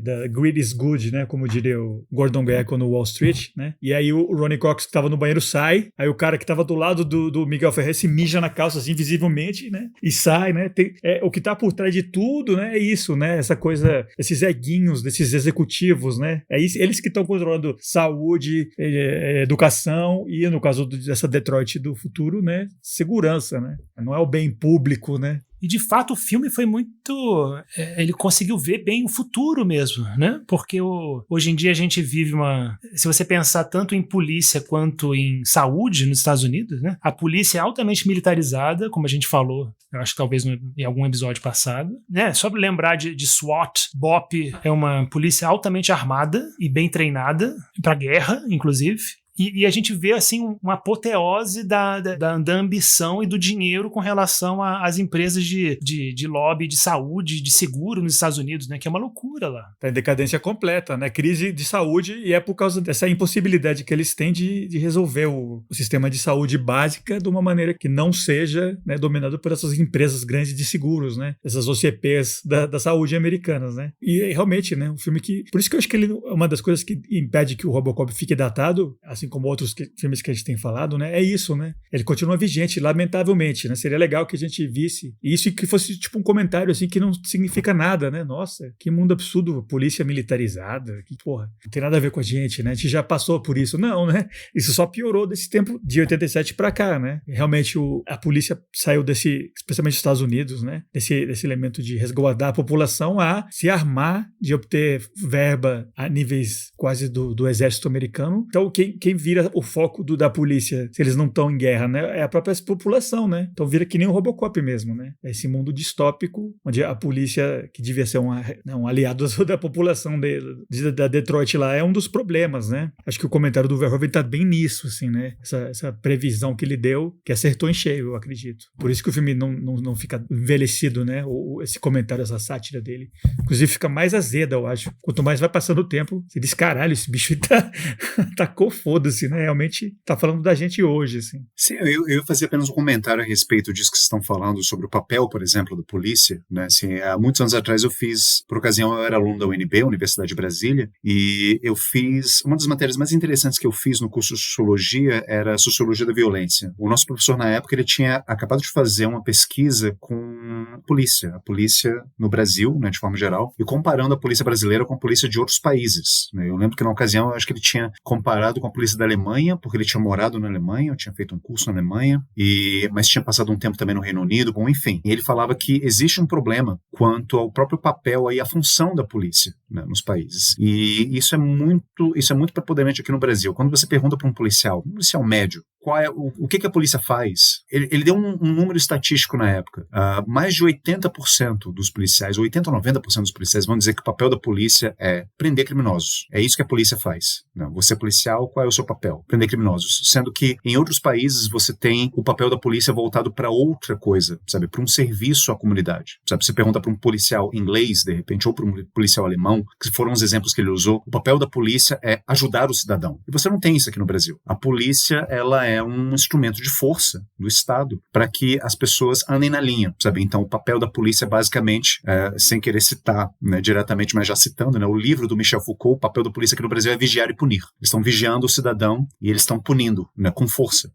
da greed is good, né? Como diria o Gordon Gekko no Wall Street, né? E aí o Ronny Cox, que tava no banheiro, sai. Aí o cara que tava do lado do Miguel Ferrer se mija na calça, assim, visivelmente, né? E sai, né? O que tá por trás de tudo, né? É isso, né? Essa coisa, esses eguinhos desses executivos, né? É isso, eles que estão controlando saúde, educação e, no caso dessa Detroit do futuro, né? Segurança, né? Não é o bem público, né? E, de fato, o filme foi muito... ele conseguiu ver bem o futuro mesmo, né? Porque hoje em dia a gente vive uma... Se você pensar tanto em polícia quanto em saúde nos Estados Unidos, né? A polícia é altamente militarizada, como a gente falou, eu acho que talvez em algum episódio passado, né? Só lembrar de SWAT, BOP é uma polícia altamente armada e bem treinada, para guerra, inclusive. E a gente vê, assim, uma apoteose da ambição e do dinheiro com relação às empresas de lobby, de saúde, de seguro nos Estados Unidos, né? Que é uma loucura lá. Tá em decadência completa, né? Crise de saúde, e é por causa dessa impossibilidade que eles têm de resolver o sistema de saúde básica de uma maneira que não seja, né, dominado por essas empresas grandes de seguros, né? Essas OCPs da saúde americanas, né? E realmente, né? Um filme que... Por isso que eu acho que ele uma das coisas que impede que o Robocop fique datado, assim como outros filmes que a gente tem falado, né? É isso, né? Ele continua vigente, lamentavelmente, né? Seria legal que a gente visse isso e que fosse tipo um comentário, assim, que não significa nada, né? Nossa, que mundo absurdo, polícia militarizada, que porra, não tem nada a ver com a gente, né? A gente já passou por isso. Não, né? Isso só piorou desse tempo de 87 pra cá, né? Realmente a polícia saiu especialmente dos Estados Unidos, né? Desse elemento de resguardar a população a se armar, de obter verba a níveis quase do exército americano. Então, quem vira o foco da polícia, se eles não estão em guerra, né? É a própria população, né? Então vira que nem o Robocop mesmo, né? É esse mundo distópico, onde a polícia, que devia ser um aliado da população da Detroit lá, é um dos problemas, né? Acho que o comentário do Verhoeven tá bem nisso, assim, né? Essa previsão que ele deu, que acertou em cheio, eu acredito. Por isso que o filme não fica envelhecido, né? Esse comentário, essa sátira dele. Inclusive fica mais azeda, eu acho. Quanto mais vai passando o tempo, você diz, caralho, esse bicho tacou foda-se, né? Realmente tá falando da gente hoje, assim. Sim, eu ia fazer apenas um comentário a respeito disso que vocês estão falando sobre o papel, por exemplo, da polícia, né? Assim, há muitos anos atrás por ocasião, eu era aluno da UNB, Universidade de Brasília, e eu fiz, uma das matérias mais interessantes que eu fiz no curso de Sociologia era a Sociologia da Violência. O nosso professor, na época, ele tinha acabado de fazer uma pesquisa com a polícia no Brasil, né, de forma geral, e comparando a polícia brasileira com a polícia de outros países, né? Eu lembro que na ocasião, eu acho que ele tinha comparado com a polícia da Alemanha, porque ele tinha morado na Alemanha, eu tinha feito um curso na Alemanha, mas tinha passado um tempo também no Reino Unido, bom, enfim. E ele falava que existe um problema quanto ao próprio papel e a função da polícia, né, nos países. E isso é muito preponderante aqui no Brasil. Quando você pergunta para um policial médio, o que a polícia faz? Ele deu um número estatístico na época. Mais de 80% dos policiais, 80% ou 90% dos policiais vão dizer que o papel da polícia é prender criminosos. É isso que a polícia faz. Não, você é policial, qual é o seu papel? Prender criminosos. Sendo que em outros países você tem o papel da polícia voltado para outra coisa, sabe? Para um serviço à comunidade. Sabe? Você pergunta para um policial inglês, de repente, ou para um policial alemão, que foram os exemplos que ele usou, o papel da polícia é ajudar o cidadão. E você não tem isso aqui no Brasil. A polícia, ela é um instrumento de força do Estado para que as pessoas andem na linha, sabe? Então, o papel da polícia, basicamente, sem querer citar, né, diretamente, mas já citando, né, o livro do Michel Foucault, o papel da polícia aqui no Brasil é vigiar e punir. Eles estão vigiando o cidadão e eles estão punindo, né, com força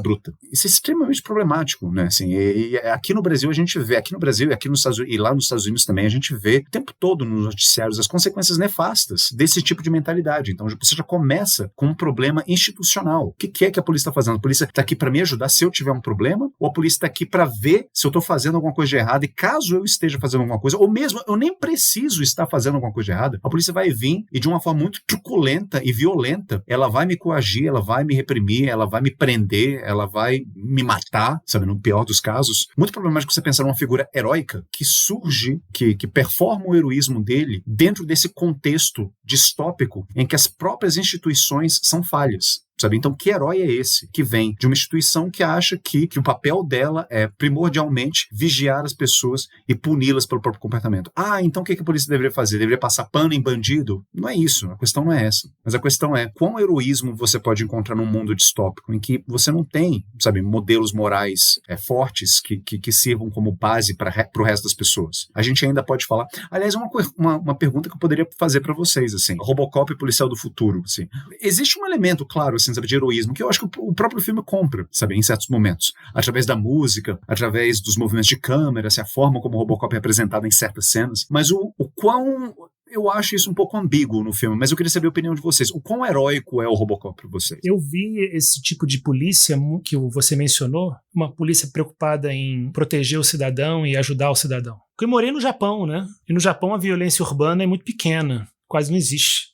bruta. Isso é extremamente problemático, né? Assim, e aqui no Brasil a gente vê, aqui no Brasil e aqui nos Estados Unidos, e lá nos Estados Unidos também, a gente vê o tempo todo nos noticiários as consequências nefastas desse tipo de mentalidade. Então você já começa com um problema institucional. O que é que a polícia está fazendo? A polícia está aqui para me ajudar se eu tiver um problema, ou a polícia está aqui para ver se eu estou fazendo alguma coisa de errada, e caso eu esteja fazendo alguma coisa, ou mesmo eu nem preciso estar fazendo alguma coisa de errada, a polícia vai vir e de uma forma muito truculenta e violenta, ela vai me coagir, ela vai me reprimir, ela vai me prender, ela vai me matar, sabe, no pior dos casos. Muito problemático você pensar numa figura heróica que surge, que performa o heroísmo dele dentro desse contexto distópico em que as próprias instituições são falhas. Sabe? Então, que herói é esse que vem de uma instituição que acha que o papel dela é primordialmente vigiar as pessoas e puni-las pelo próprio comportamento? Então o que a polícia deveria fazer? Deveria passar pano em bandido? Não é isso, a questão não é essa. Mas a questão é qual heroísmo você pode encontrar num mundo distópico em que você não tem, sabe, modelos morais fortes que sirvam como base para o resto das pessoas. A gente ainda pode falar... Aliás, uma pergunta que eu poderia fazer para vocês, assim. Robocop e Policial do Futuro, assim. Existe um elemento, claro, assim, sabe, de heroísmo, que eu acho que o próprio filme compra, sabe, em certos momentos. Através da música, através dos movimentos de câmera, assim, a forma como o Robocop é apresentado em certas cenas. Mas o quão... Eu acho isso um pouco ambíguo no filme, mas eu queria saber a opinião de vocês. O quão heróico é o Robocop para vocês? Eu vi esse tipo de polícia que você mencionou, uma polícia preocupada em proteger o cidadão e ajudar o cidadão. Porque eu morei no Japão, né? E no Japão a violência urbana é muito pequena, quase não existe.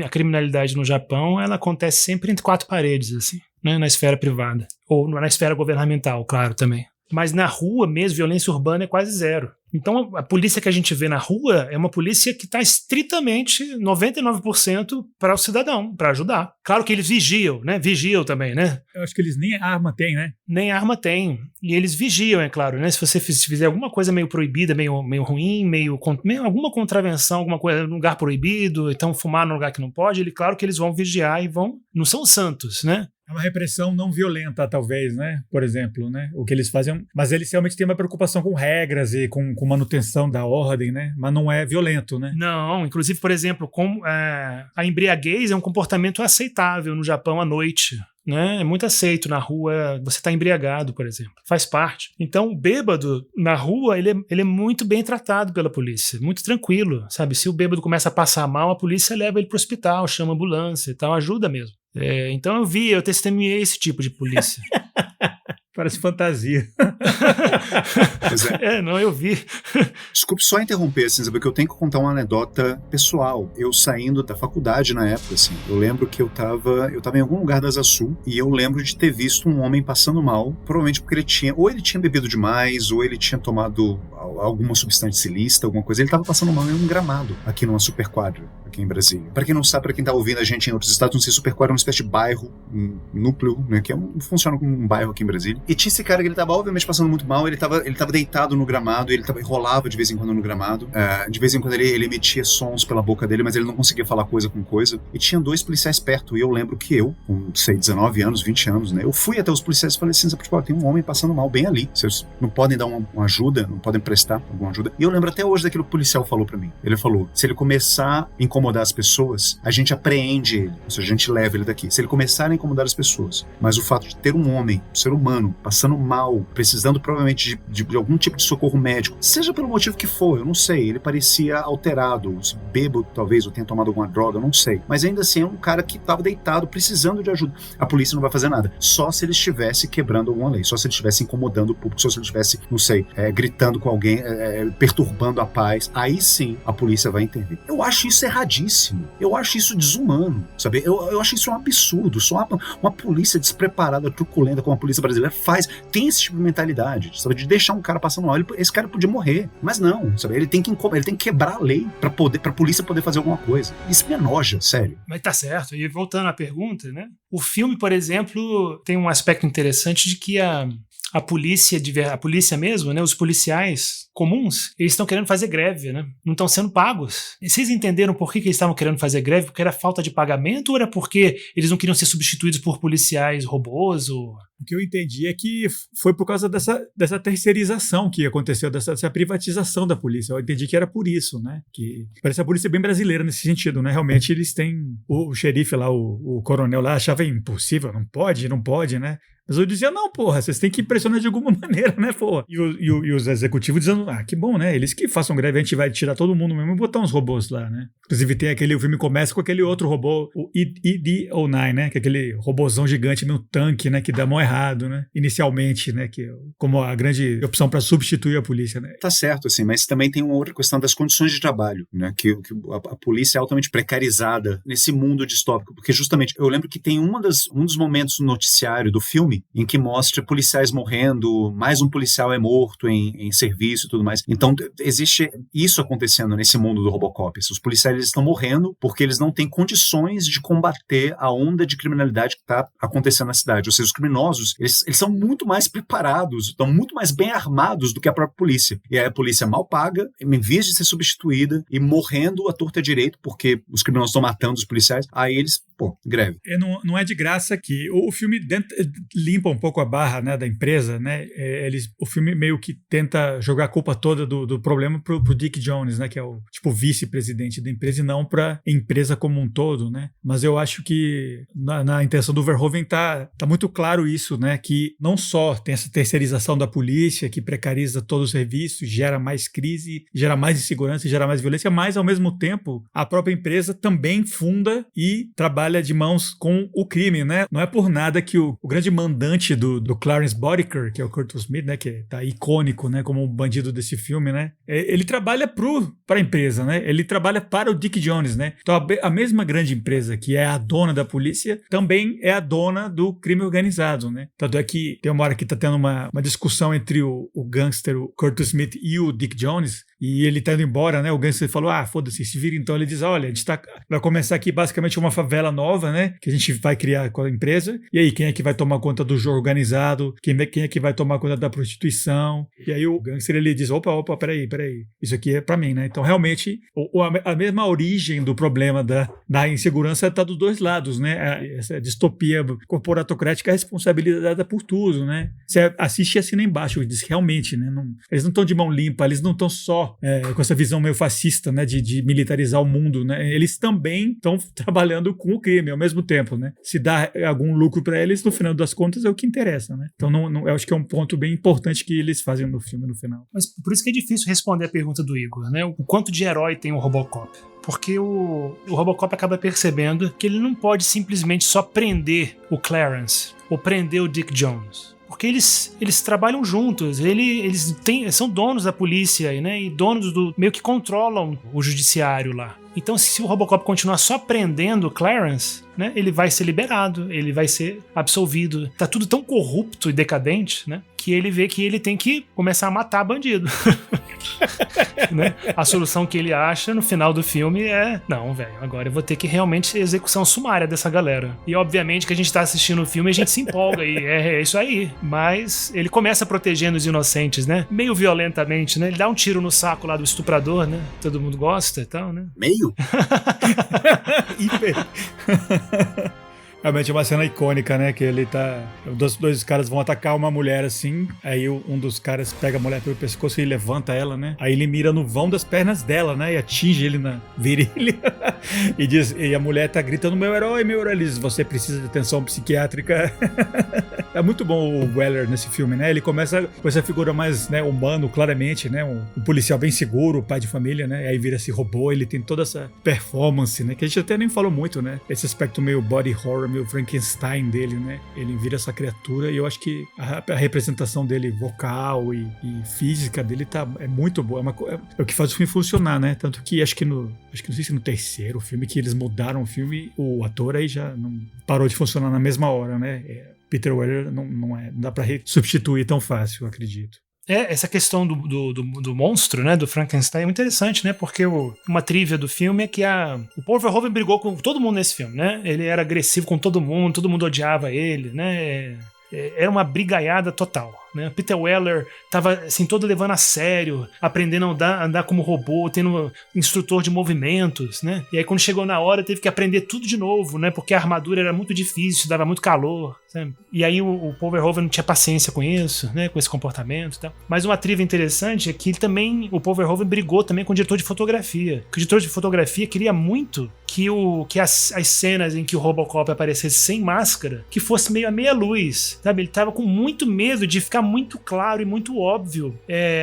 A criminalidade no Japão, ela acontece sempre entre quatro paredes, assim, né? Na esfera privada. Ou na esfera governamental, claro, também. Mas na rua mesmo, violência urbana é quase zero. Então a polícia que a gente vê na rua é uma polícia que está estritamente 99% para o cidadão, para ajudar. Claro que eles vigiam, né? Vigiam também, né? Eu acho que eles nem arma têm, né? Nem arma tem. E eles vigiam, é claro, né? Se você fizer alguma coisa meio proibida, meio ruim, meio alguma contravenção, alguma coisa no lugar proibido, então fumar no lugar que não pode, claro que eles vão vigiar e vão... Não são santos, né? É uma repressão não violenta, talvez, né? Por exemplo, né? O que eles fazem... Mas eles realmente têm uma preocupação com regras e com manutenção da ordem, né? Mas não é violento, né? Não, inclusive, por exemplo, a embriaguez é um comportamento aceitável no Japão à noite. Né? É muito aceito na rua, você está embriagado, por exemplo, faz parte. Então o bêbado na rua, ele é muito bem tratado pela polícia, muito tranquilo, sabe? Se o bêbado começa a passar mal, a polícia leva ele para o hospital, chama a ambulância e tal, ajuda mesmo. Então eu testemunhei esse tipo de polícia. Parece fantasia. Pois é. Não, eu vi. Desculpe só interromper, assim, porque eu tenho que contar uma anedota pessoal. Eu saindo da faculdade na época, assim, eu lembro que eu tava em algum lugar da Asa Sul e eu lembro de ter visto um homem passando mal, provavelmente porque ele tinha bebido demais, ou ele tinha tomado alguma substância ilícita, alguma coisa. Ele tava passando mal em um gramado, aqui numa superquadra, aqui em Brasília. Pra quem não sabe, pra quem tá ouvindo a gente em outros estados, não sei, superquadra é uma espécie de bairro, um núcleo, né, que funciona como um bairro aqui em Brasília. E tinha esse cara que ele tava obviamente passando muito mal, ele tava deitado no gramado, ele rolava de vez em quando no gramado, de vez em quando ele emitia sons pela boca dele, mas ele não conseguia falar coisa com coisa, e tinha 2 policiais perto, e eu lembro que eu, com, sei, 19 anos, 20 anos, né, eu fui até os policiais e falei assim, tipo, tem um homem passando mal bem ali, vocês não podem dar uma ajuda, não podem prestar alguma ajuda, e eu lembro até hoje daquilo que o policial falou pra mim, ele falou, se ele começar a incomodar as pessoas, a gente apreende ele, ou seja, a gente leva ele daqui, se ele começar a incomodar as pessoas, mas o fato de ter um homem, um ser humano, passando mal, precisando provavelmente de algum tipo de socorro médico, seja pelo motivo que for, eu não sei, ele parecia alterado, bêbado talvez, ou tenha tomado alguma droga, eu não sei, mas ainda assim é um cara que estava deitado, precisando de ajuda. A polícia não vai fazer nada, só se ele estivesse quebrando alguma lei, só se ele estivesse incomodando o público, só se ele estivesse, não sei, gritando com alguém, perturbando a paz, aí sim a polícia vai intervir. Eu acho isso erradíssimo, eu acho isso desumano, sabe? Eu acho isso um absurdo, só uma polícia despreparada, truculenta como a polícia brasileira tem esse tipo de mentalidade, sabe? De deixar um cara passando mal, esse cara podia morrer, mas não, sabe? Ele tem que quebrar a lei pra polícia poder fazer alguma coisa. Isso me enoja, sério. Mas tá certo, e voltando à pergunta, né? O filme, por exemplo, tem um aspecto interessante de que a polícia mesmo, né? Os policiais comuns, eles estão querendo fazer greve, né? Não estão sendo pagos. E vocês entenderam por que eles estavam querendo fazer greve? Porque era falta de pagamento ou era porque eles não queriam ser substituídos por policiais robôs? Ou... O que eu entendi é que foi por causa dessa terceirização que aconteceu, dessa privatização da polícia. Eu entendi que era por isso, né? Que parece a polícia bem brasileira nesse sentido, né? Realmente eles têm... O xerife lá, o coronel lá, achava impossível, não pode, né? Mas eu dizia, não, porra, vocês têm que pressionar de alguma maneira, né, porra? E os executivos dizendo, que bom, né? Eles que façam greve, a gente vai tirar todo mundo mesmo e botar uns robôs lá, né? Inclusive o filme começa com aquele outro robô, o ED-09, né? Que é aquele robôzão gigante, meio tanque, né? Que dá mó errado, né? Inicialmente, né? Que como a grande opção para substituir a polícia, né? Tá certo, assim, mas também tem uma outra questão das condições de trabalho, né? Que a polícia é altamente precarizada nesse mundo distópico, porque justamente, eu lembro que tem um dos momentos no noticiário do filme em que mostra policiais morrendo, mais um policial é morto em serviço e tudo mais. Então, existe isso acontecendo nesse mundo do Robocop. Os policiais estão morrendo porque eles não têm condições de combater a onda de criminalidade que está acontecendo na cidade. Ou seja, os criminosos, eles são muito mais preparados, estão muito mais bem armados do que a própria polícia. E aí a polícia mal paga, em vez de ser substituída e morrendo à torta direito, porque os criminosos estão matando os policiais, aí eles, greve. Não é de graça que o filme limpam um pouco a barra, né, da empresa, né? O filme meio que tenta jogar a culpa toda do problema pro Dick Jones, né, que é o tipo vice-presidente da empresa e não pra empresa como um todo, né? Mas eu acho que na intenção do Verhoeven tá muito claro isso, né, que não só tem essa terceirização da polícia que precariza todo o serviço, gera mais crise, gera mais insegurança, gera mais violência, mas ao mesmo tempo a própria empresa também funda e trabalha de mãos com o crime, né? Não é por nada que o grande mandante do Clarence Boddicker, que é o Curtis Smith, né, que tá icônico, né, como o bandido desse filme, né? Ele trabalha para a empresa, né? Ele trabalha para o Dick Jones, né? Então a mesma grande empresa que é a dona da polícia também é a dona do crime organizado, né? Tanto é que tem uma hora que tá tendo uma discussão entre o gangster, o Curtis Smith e o Dick Jones, e ele tá indo embora, né? O gangster falou, foda-se, se vira. Então ele diz, olha, a gente vai começar aqui basicamente uma favela nova, né? Que a gente vai criar com a empresa. E aí, quem é que vai tomar conta do jogo organizado? Quem é que vai tomar conta da prostituição? E aí o gangster, ele diz, opa, peraí. Isso aqui é pra mim, né? Então realmente, a mesma origem do problema da insegurança tá dos dois lados, né? Essa distopia corporatocrática é responsabilizada por tudo, né? Você assiste e assina embaixo e diz, realmente, né? Eles não estão de mão limpa, eles não estão só com essa visão meio fascista, né, de militarizar o mundo, né, eles também estão trabalhando com o crime ao mesmo tempo, né, se dá algum lucro para eles, no final das contas é o que interessa, né, então eu acho que é um ponto bem importante que eles fazem no filme no final. Mas por isso que é difícil responder a pergunta do Igor, né, o quanto de herói tem o Robocop. Porque o Robocop acaba percebendo que ele não pode simplesmente só prender o Clarence ou prender o Dick Jones. Porque eles trabalham juntos, eles são donos da polícia, né, e donos meio que controlam o judiciário lá. Então, se o Robocop continuar só prendendo o Clarence, né, ele vai ser liberado, ele vai ser absolvido. Tá tudo tão corrupto e decadente, né, que ele vê que ele tem que começar a matar bandido. Né? A solução que ele acha no final do filme é, não, velho, agora eu vou ter que realmente execução sumária dessa galera. E obviamente que a gente tá assistindo o filme e a gente se empolga e é isso aí. Mas ele começa protegendo os inocentes, né? Meio violentamente, né? Ele dá um tiro no saco lá do estuprador, né? Todo mundo gosta e tal, né? Meio? Hiper. Realmente é uma cena icônica, né? Que ele tá... Dois caras vão atacar uma mulher assim. Aí um dos caras pega a mulher pelo pescoço e levanta ela, né? Aí ele mira no vão das pernas dela, né? E atinge ele na virilha. E a mulher tá gritando, meu herói. Ele diz, você precisa de atenção psiquiátrica. É muito bom o Weller nesse filme, né? Ele começa com essa figura mais, né, humano, claramente, né? Um policial bem seguro, pai de família, né? Aí vira esse robô, ele tem toda essa performance, né? Que a gente até nem falou muito, né? Esse aspecto meio body horror, meio Frankenstein dele, né? Ele vira essa criatura e eu acho que a representação dele vocal e física dele é muito boa. É o que faz o filme funcionar, né? Tanto que acho que não sei se no terceiro filme que eles mudaram o filme, o ator aí já não parou de funcionar na mesma hora, né? Peter Weller não dá pra substituir tão fácil, eu acredito. Essa questão do monstro, né, do Frankenstein é muito interessante, né, porque uma trivia do filme é que o Paul Verhoeven brigou com todo mundo nesse filme, né, ele era agressivo com todo mundo odiava ele, né, era uma brigaiada total. Né? Peter Weller estava assim, todo levando a sério, aprendendo a andar como robô, tendo instrutor de movimentos, né? E aí quando chegou na hora teve que aprender tudo de novo, né? Porque a armadura era muito difícil, dava muito calor, sabe? E aí o Paul Verhoeven não tinha paciência com isso, né? Com esse comportamento e tal. Mas uma trivia interessante é que o Paul Verhoeven brigou também com o diretor de fotografia. Que o diretor de fotografia queria muito que as cenas em que o Robocop aparecesse sem máscara, que fosse meio a meia luz, sabe? Ele tava com muito medo de ficar muito claro e muito óbvio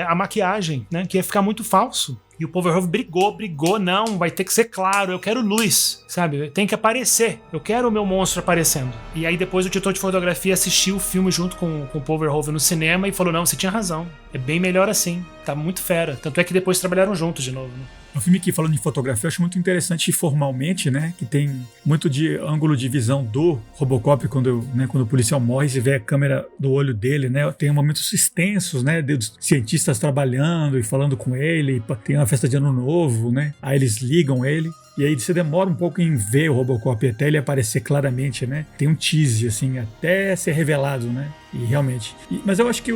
a maquiagem, né? Que ia ficar muito falso. E o Paul Verhoeven brigou, não, vai ter que ser claro, eu quero luz, sabe? Tem que aparecer, eu quero o meu monstro aparecendo. E aí depois o diretor de fotografia assistiu o filme junto com o Paul Verhoeven no cinema e falou, não, você tinha razão, é bem melhor assim, tá muito fera. Tanto é que depois trabalharam juntos de novo, né? Um filme que, falando em fotografia, eu acho muito interessante formalmente, né? Que tem muito de ângulo de visão do Robocop quando o policial morre, você vê a câmera do olho dele, né? Tem momentos extensos, né? Dos cientistas trabalhando e falando com ele, tem uma festa de ano novo, né? Aí eles ligam ele. E aí você demora um pouco em ver o Robocop até ele aparecer claramente, né? Tem um tease, assim, até ser revelado, né? E realmente. Mas eu acho que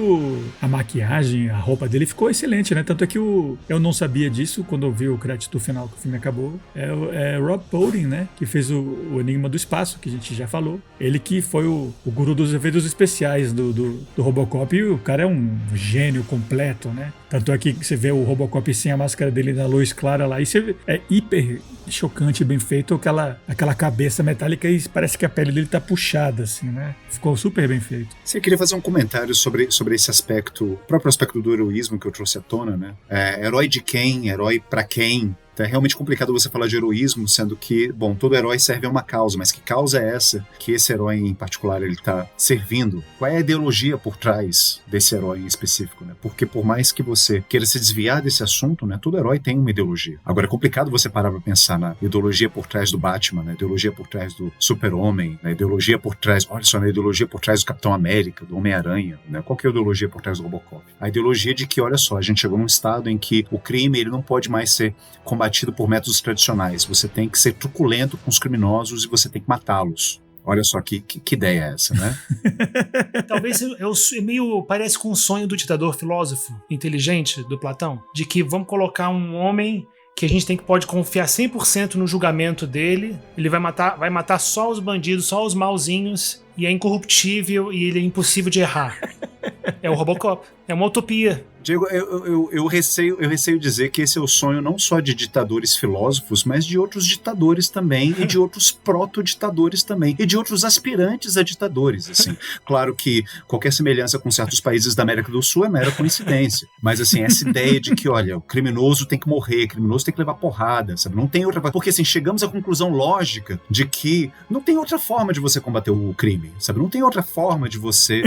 a maquiagem, a roupa dele ficou excelente, né? Tanto é que eu não sabia disso quando eu vi o crédito final que o filme acabou. É Rob Bowden, né? Que fez o Enigma do Espaço, que a gente já falou. Ele que foi o guru dos efeitos especiais do Robocop. E o cara é um gênio completo, né? Tanto é que você vê o Robocop sem a máscara dele na luz clara lá. E você é hiper chocante, bem feito. Aquela cabeça metálica e parece que a pele dele tá puxada, assim, né? Ficou super bem feito. Você queria fazer um comentário sobre esse aspecto, o próprio aspecto do heroísmo que eu trouxe à tona, né? Herói de quem? Herói pra quem? É realmente complicado você falar de heroísmo, sendo que, bom, todo herói serve a uma causa, mas que causa é essa que esse herói em particular ele tá servindo? Qual é a ideologia por trás desse herói em específico, né? Porque por mais que você queira se desviar desse assunto, né, todo herói tem uma ideologia. Agora, é complicado você parar pra pensar na ideologia por trás do Batman, na ideologia por trás do Super-Homem, na ideologia por trás, olha só, na ideologia por trás do Capitão América, do Homem-Aranha, né? Qual que é a ideologia por trás do Robocop? A ideologia de que, olha só, a gente chegou num estado em que o crime ele não pode mais ser combatido por métodos tradicionais. Você tem que ser truculento com os criminosos e você tem que matá-los. Olha só que ideia é essa, né? Talvez meio parece com um sonho do ditador filósofo inteligente do Platão, de que vamos colocar um homem que a gente pode confiar 100% no julgamento dele, ele vai matar só os bandidos, só os mauzinhos, e é incorruptível e ele é impossível de errar. É o Robocop. É uma utopia. Diego, eu receio dizer que esse é o sonho não só de ditadores filósofos, mas de outros ditadores também, e de outros proto-ditadores também, e de outros aspirantes a ditadores, assim. Claro que qualquer semelhança com certos países da América do Sul é mera coincidência, mas assim, essa ideia de que, olha, o criminoso tem que morrer, o criminoso tem que levar porrada, sabe? Não tem outra... Porque assim, chegamos à conclusão lógica de que não tem outra forma de você combater o crime, sabe? Não tem outra forma de você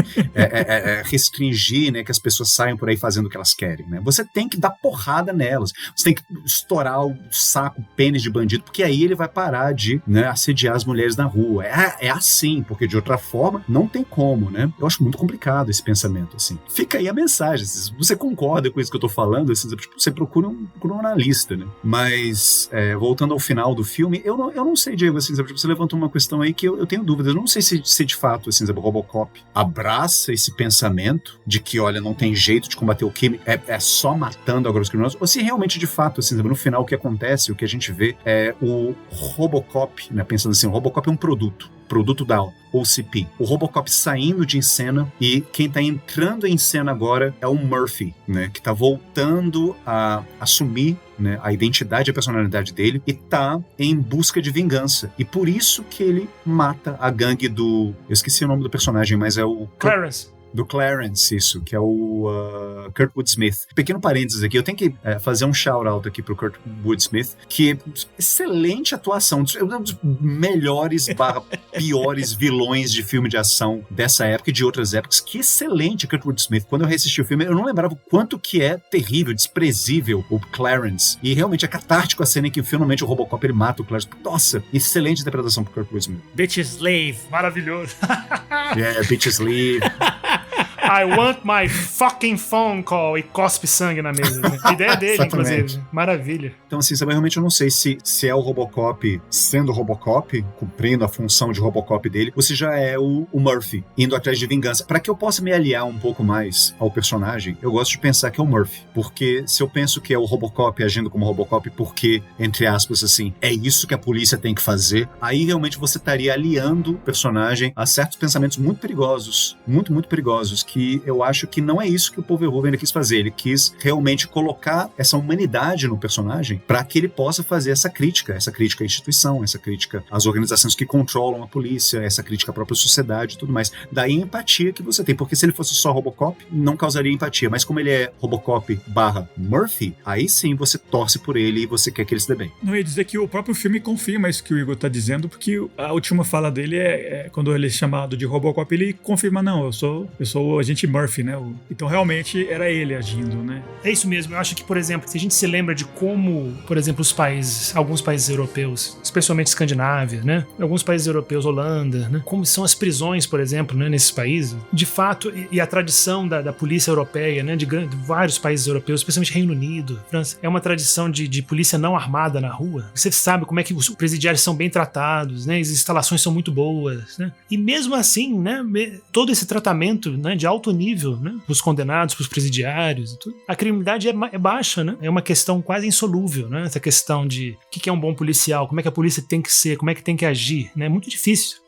restringir, né, que as pessoas saiam por aí fazendo o que elas querem, né? Você tem que dar porrada nelas, você tem que estourar o saco, o pênis de bandido, porque aí ele vai parar de, né, assediar as mulheres na rua. É assim, porque de outra forma não tem como, né? Eu acho muito complicado esse pensamento, assim. Fica aí a mensagem, se você concorda com isso que eu tô falando, assim, você procura um analista, né? Mas, voltando ao final do filme, eu não sei, Diego, assim, você levantou uma questão aí que eu tenho dúvidas, eu não sei se de fato, assim, o Robocop abraça esse pensamento de que, olha, não tem jeito de combater o crime, é só matando agora os criminosos, ou se realmente, de fato, assim, no final o que acontece, o que a gente vê é o Robocop, né, pensando assim, o Robocop é um produto da OCP. O Robocop saindo de cena e quem tá entrando em cena agora é o Murphy, né, que tá voltando a assumir, né, a identidade e a personalidade dele e tá em busca de vingança. E por isso que ele mata a gangue do... Eu esqueci o nome do personagem, mas é o... Clarence. Do Clarence, isso, que é o Kurtwood Smith. Pequeno parênteses aqui, eu tenho que fazer um shout-out aqui pro Kurtwood Smith, que excelente atuação, um dos melhores piores vilões de filme de ação dessa época e de outras épocas. Que excelente Kurtwood Smith. Quando eu reassisti o filme, eu não lembrava o quanto que é terrível, desprezível o Clarence. E realmente é catártico a cena em que finalmente o Robocop ele mata o Clarence. Nossa, excelente interpretação pro Kurtwood Smith. Bitch Slave, maravilhoso. Bitch Slave. I want my fucking phone call e cospe sangue na mesa. A ideia dele, inclusive. Maravilha. Então, assim, realmente eu não sei se é o Robocop sendo Robocop, cumprindo a função de Robocop dele, ou se já é o Murphy indo atrás de vingança. Para que eu possa me aliar um pouco mais ao personagem, eu gosto de pensar que é o Murphy. Porque se eu penso que é o Robocop agindo como Robocop porque, entre aspas, assim, é isso que a polícia tem que fazer, aí realmente você estaria aliando o personagem a certos pensamentos muito perigosos, muito, muito perigosos, que eu acho que não é isso que o Paul Verhoeven quis fazer. Ele quis realmente colocar essa humanidade no personagem para que ele possa fazer essa crítica à instituição, essa crítica às organizações que controlam a polícia, essa crítica à própria sociedade e tudo mais. Daí a empatia que você tem, porque se ele fosse só Robocop, não causaria empatia, mas como ele é Robocop / Murphy, aí sim você torce por ele e você quer que ele se dê bem. Não ia dizer que o próprio filme confirma isso que o Igor tá dizendo, porque a última fala dele quando ele é chamado de Robocop, ele confirma, não, eu sou o agente Murphy, né? Então realmente era ele agindo, né? É isso mesmo. Eu acho que, por exemplo, se a gente se lembra de como, por exemplo, alguns países europeus, especialmente Escandinávia, né? Alguns países europeus, Holanda, né? Como são as prisões, por exemplo, né? Nesses países. De fato, e a tradição da polícia europeia, né? De vários países europeus, especialmente Reino Unido, França, é uma tradição de polícia não armada na rua. Você sabe como é que os presidiários são bem tratados, né? As instalações são muito boas, né? E mesmo assim, né? Todo esse tratamento, né? De alto nível, né? Para os condenados, para os presidiários e tudo. A criminalidade é baixa, né? É uma questão quase insolúvel, né? Essa questão de o que é um bom policial, como é que a polícia tem que ser, como é que tem que agir, né? É muito difícil.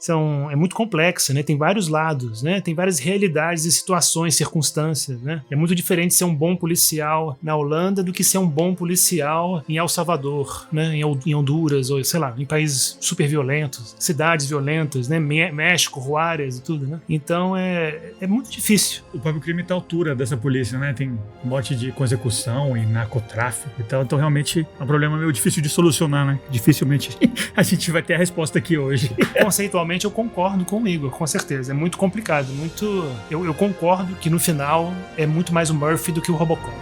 É muito complexa, né? Tem vários lados, né? Tem várias realidades e situações, circunstâncias, né? É muito diferente ser um bom policial na Holanda do que ser um bom policial em El Salvador, né? Em Honduras, ou sei lá, em países super violentos, cidades violentas, né? México, Juárez e tudo, né? Então é muito difícil. O próprio crime está à altura dessa polícia, né? Tem um monte de consecução e narcotráfico e tal. Então realmente é um problema meio difícil de solucionar, né? Dificilmente a gente vai ter a resposta aqui hoje. Conceitualmente eu concordo com o Igor, com certeza. É muito complicado, muito... Eu concordo que no final é muito mais o Murphy do que o Robocop.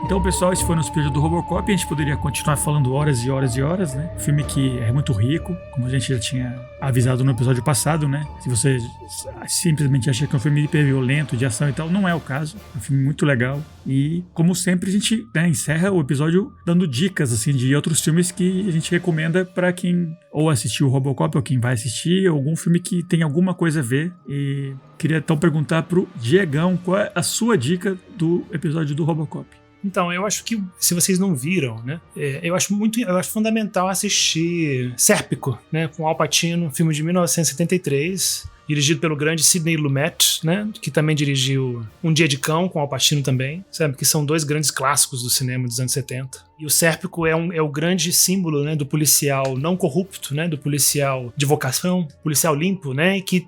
Então, pessoal, esse foi o nosso episódio do Robocop. A gente poderia continuar falando horas e horas e horas, né? Filme que é muito rico, como a gente já tinha avisado no episódio passado, né? Se você simplesmente acha que é um filme hiper violento, de ação e tal, não é o caso. É um filme muito legal. E, como sempre, a gente encerra o episódio dando dicas, assim, de outros filmes que a gente recomenda para quem ou assistiu o Robocop ou quem vai assistir, ou algum filme que tem alguma coisa a ver. E queria, então, perguntar pro Diegão qual é a sua dica do episódio do Robocop. Então, eu acho que, se vocês não viram, né, eu acho fundamental assistir Sérpico, né, com Al Pacino, filme de 1973, dirigido pelo grande Sidney Lumet, né, que também dirigiu Um Dia de Cão, com Al Pacino também, sabe, que são dois grandes clássicos do cinema dos anos 70. E o Sérpico é o grande símbolo, né, do policial não corrupto, né, do policial de vocação, policial limpo, né, que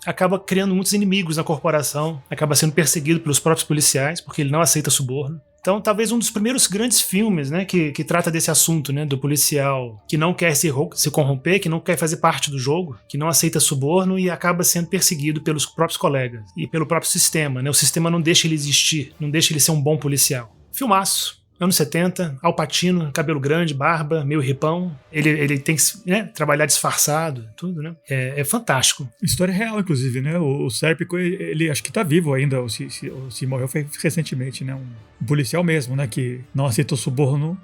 acaba criando muitos inimigos na corporação, acaba sendo perseguido pelos próprios policiais, porque ele não aceita suborno. Então, talvez um dos primeiros grandes filmes, né, que trata desse assunto, né, do policial que não quer se corromper, que não quer fazer parte do jogo, que não aceita suborno e acaba sendo perseguido pelos próprios colegas e pelo próprio sistema, né? O sistema não deixa ele existir, não deixa ele ser um bom policial. Filmaço. Anos 70, Al Pacino, cabelo grande, barba, meio ripão. Ele tem que, né, trabalhar disfarçado, tudo, né? É fantástico. História real, inclusive, né? O Sérpico, ele acho que tá vivo ainda, ou se morreu foi recentemente, né? Um policial mesmo, né? Que não aceitou suborno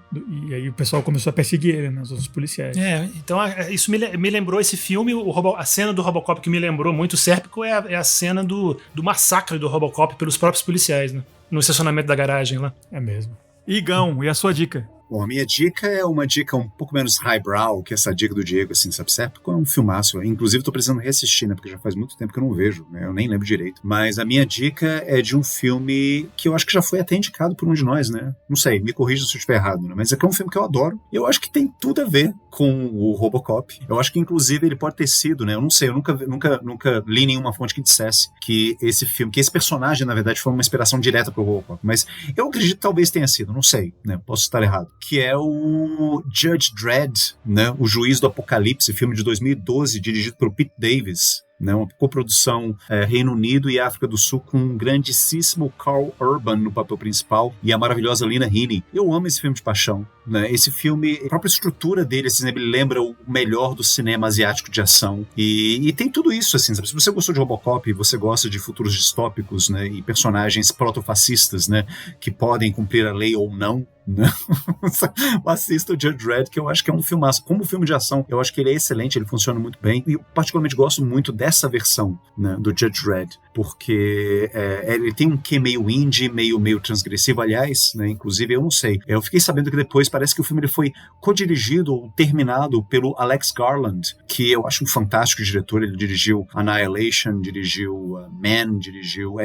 e aí o pessoal começou a perseguir ele, né? Os outros policiais. Então isso me lembrou esse filme, a cena do Robocop que me lembrou muito o Sérpico é a cena do massacre do Robocop pelos próprios policiais, né? No estacionamento da garagem lá. É mesmo. Igão, e a sua dica? Bom, a minha dica é uma dica um pouco menos highbrow que essa dica do Diego, assim, sabe? Sérpico é um filmaço. Inclusive, tô precisando reassistir, né? Porque já faz muito tempo que eu não vejo, né? Eu nem lembro direito. Mas a minha dica é de um filme que eu acho que já foi até indicado por um de nós, né? Não sei, me corrija se eu estiver errado, né? Mas é que é um filme que eu adoro. E eu acho que tem tudo a ver com o Robocop. Eu acho que, inclusive, ele pode ter sido, né? Eu não sei, eu nunca li nenhuma fonte que dissesse que esse personagem, na verdade, foi uma inspiração direta pro Robocop. Mas eu acredito que talvez tenha sido, não sei, né? Posso estar errado. Que é o Judge Dredd, né? O Juiz do Apocalipse, filme de 2012, dirigido pelo Pete Davis, né? Uma coprodução Reino Unido e África do Sul, com um grandíssimo Carl Urban no papel principal e a maravilhosa Lena Headey. Eu amo esse filme de paixão, né? Esse filme, a própria estrutura dele, assim, ele lembra o melhor do cinema asiático de ação e tem tudo isso, assim, sabe? Se você gostou de Robocop e você gosta de futuros distópicos, né? E personagens protofascistas, né? Que podem cumprir a lei ou não, né? Assista o Judge Dredd, que eu acho que é um filmaço. Como filme de ação, eu acho que ele é excelente, ele funciona muito bem. E eu particularmente gosto muito dessa versão, né, do Judge Dredd, porque ele tem um quê meio indie, meio transgressivo. Aliás, né, inclusive, eu não sei. Eu fiquei sabendo que depois parece que o filme ele foi co-dirigido ou terminado pelo Alex Garland, que eu acho um fantástico diretor. Ele dirigiu Annihilation, dirigiu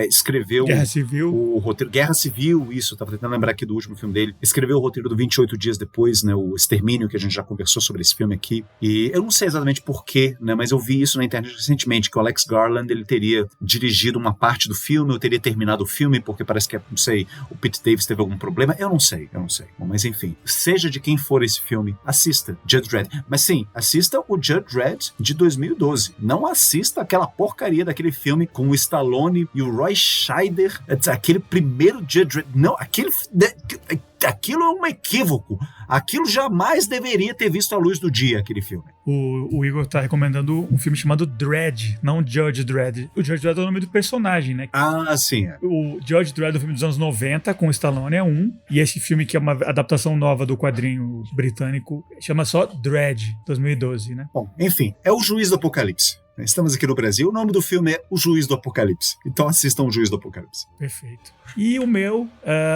escreveu Guerra Civil. O roteiro Guerra Civil, isso, tava tentando lembrar aqui do último filme dele. escreveu o roteiro do 28 Dias Depois, né, o Extermínio, que a gente já conversou sobre esse filme aqui. E eu não sei exatamente porquê, né, mas eu vi isso na internet recentemente, que o Alex Garland ele teria dirigido uma parte do filme, ou teria terminado o filme, porque parece que, não sei, o Pete Davis teve algum problema. Eu não sei. Bom, mas enfim, seja de quem for esse filme, assista Judge Dredd. Mas sim, assista o Judge Dredd de 2012. Não assista aquela porcaria daquele filme com o Stallone e o Roy Scheider, aquele primeiro Judge Dredd. Não, aquilo é um equívoco. Aquilo jamais deveria ter visto a luz do dia, aquele filme. O Igor tá recomendando um filme chamado Dredd, não Judge Dredd. O Judge Dredd é o nome do personagem, né? Ah, sim. É. O Judge Dredd é um filme dos anos 90, com o Stallone, é um. E esse filme, que é uma adaptação nova do quadrinho britânico, chama só Dredd, 2012, né? Bom, enfim, é o Juiz do Apocalipse. Estamos aqui no Brasil, o nome do filme é O Juiz do Apocalipse. Então assistam O Juiz do Apocalipse. Perfeito. E o meu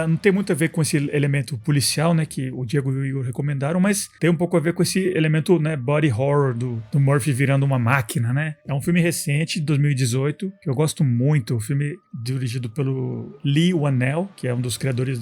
não tem muito a ver com esse elemento policial, né, que o Diego e o Igor recomendaram, mas tem um pouco a ver com esse elemento, né, body horror do Murphy virando uma máquina, né? É um filme recente, de 2018, que eu gosto muito. O filme dirigido pelo Lee Whannell, que é um dos criadores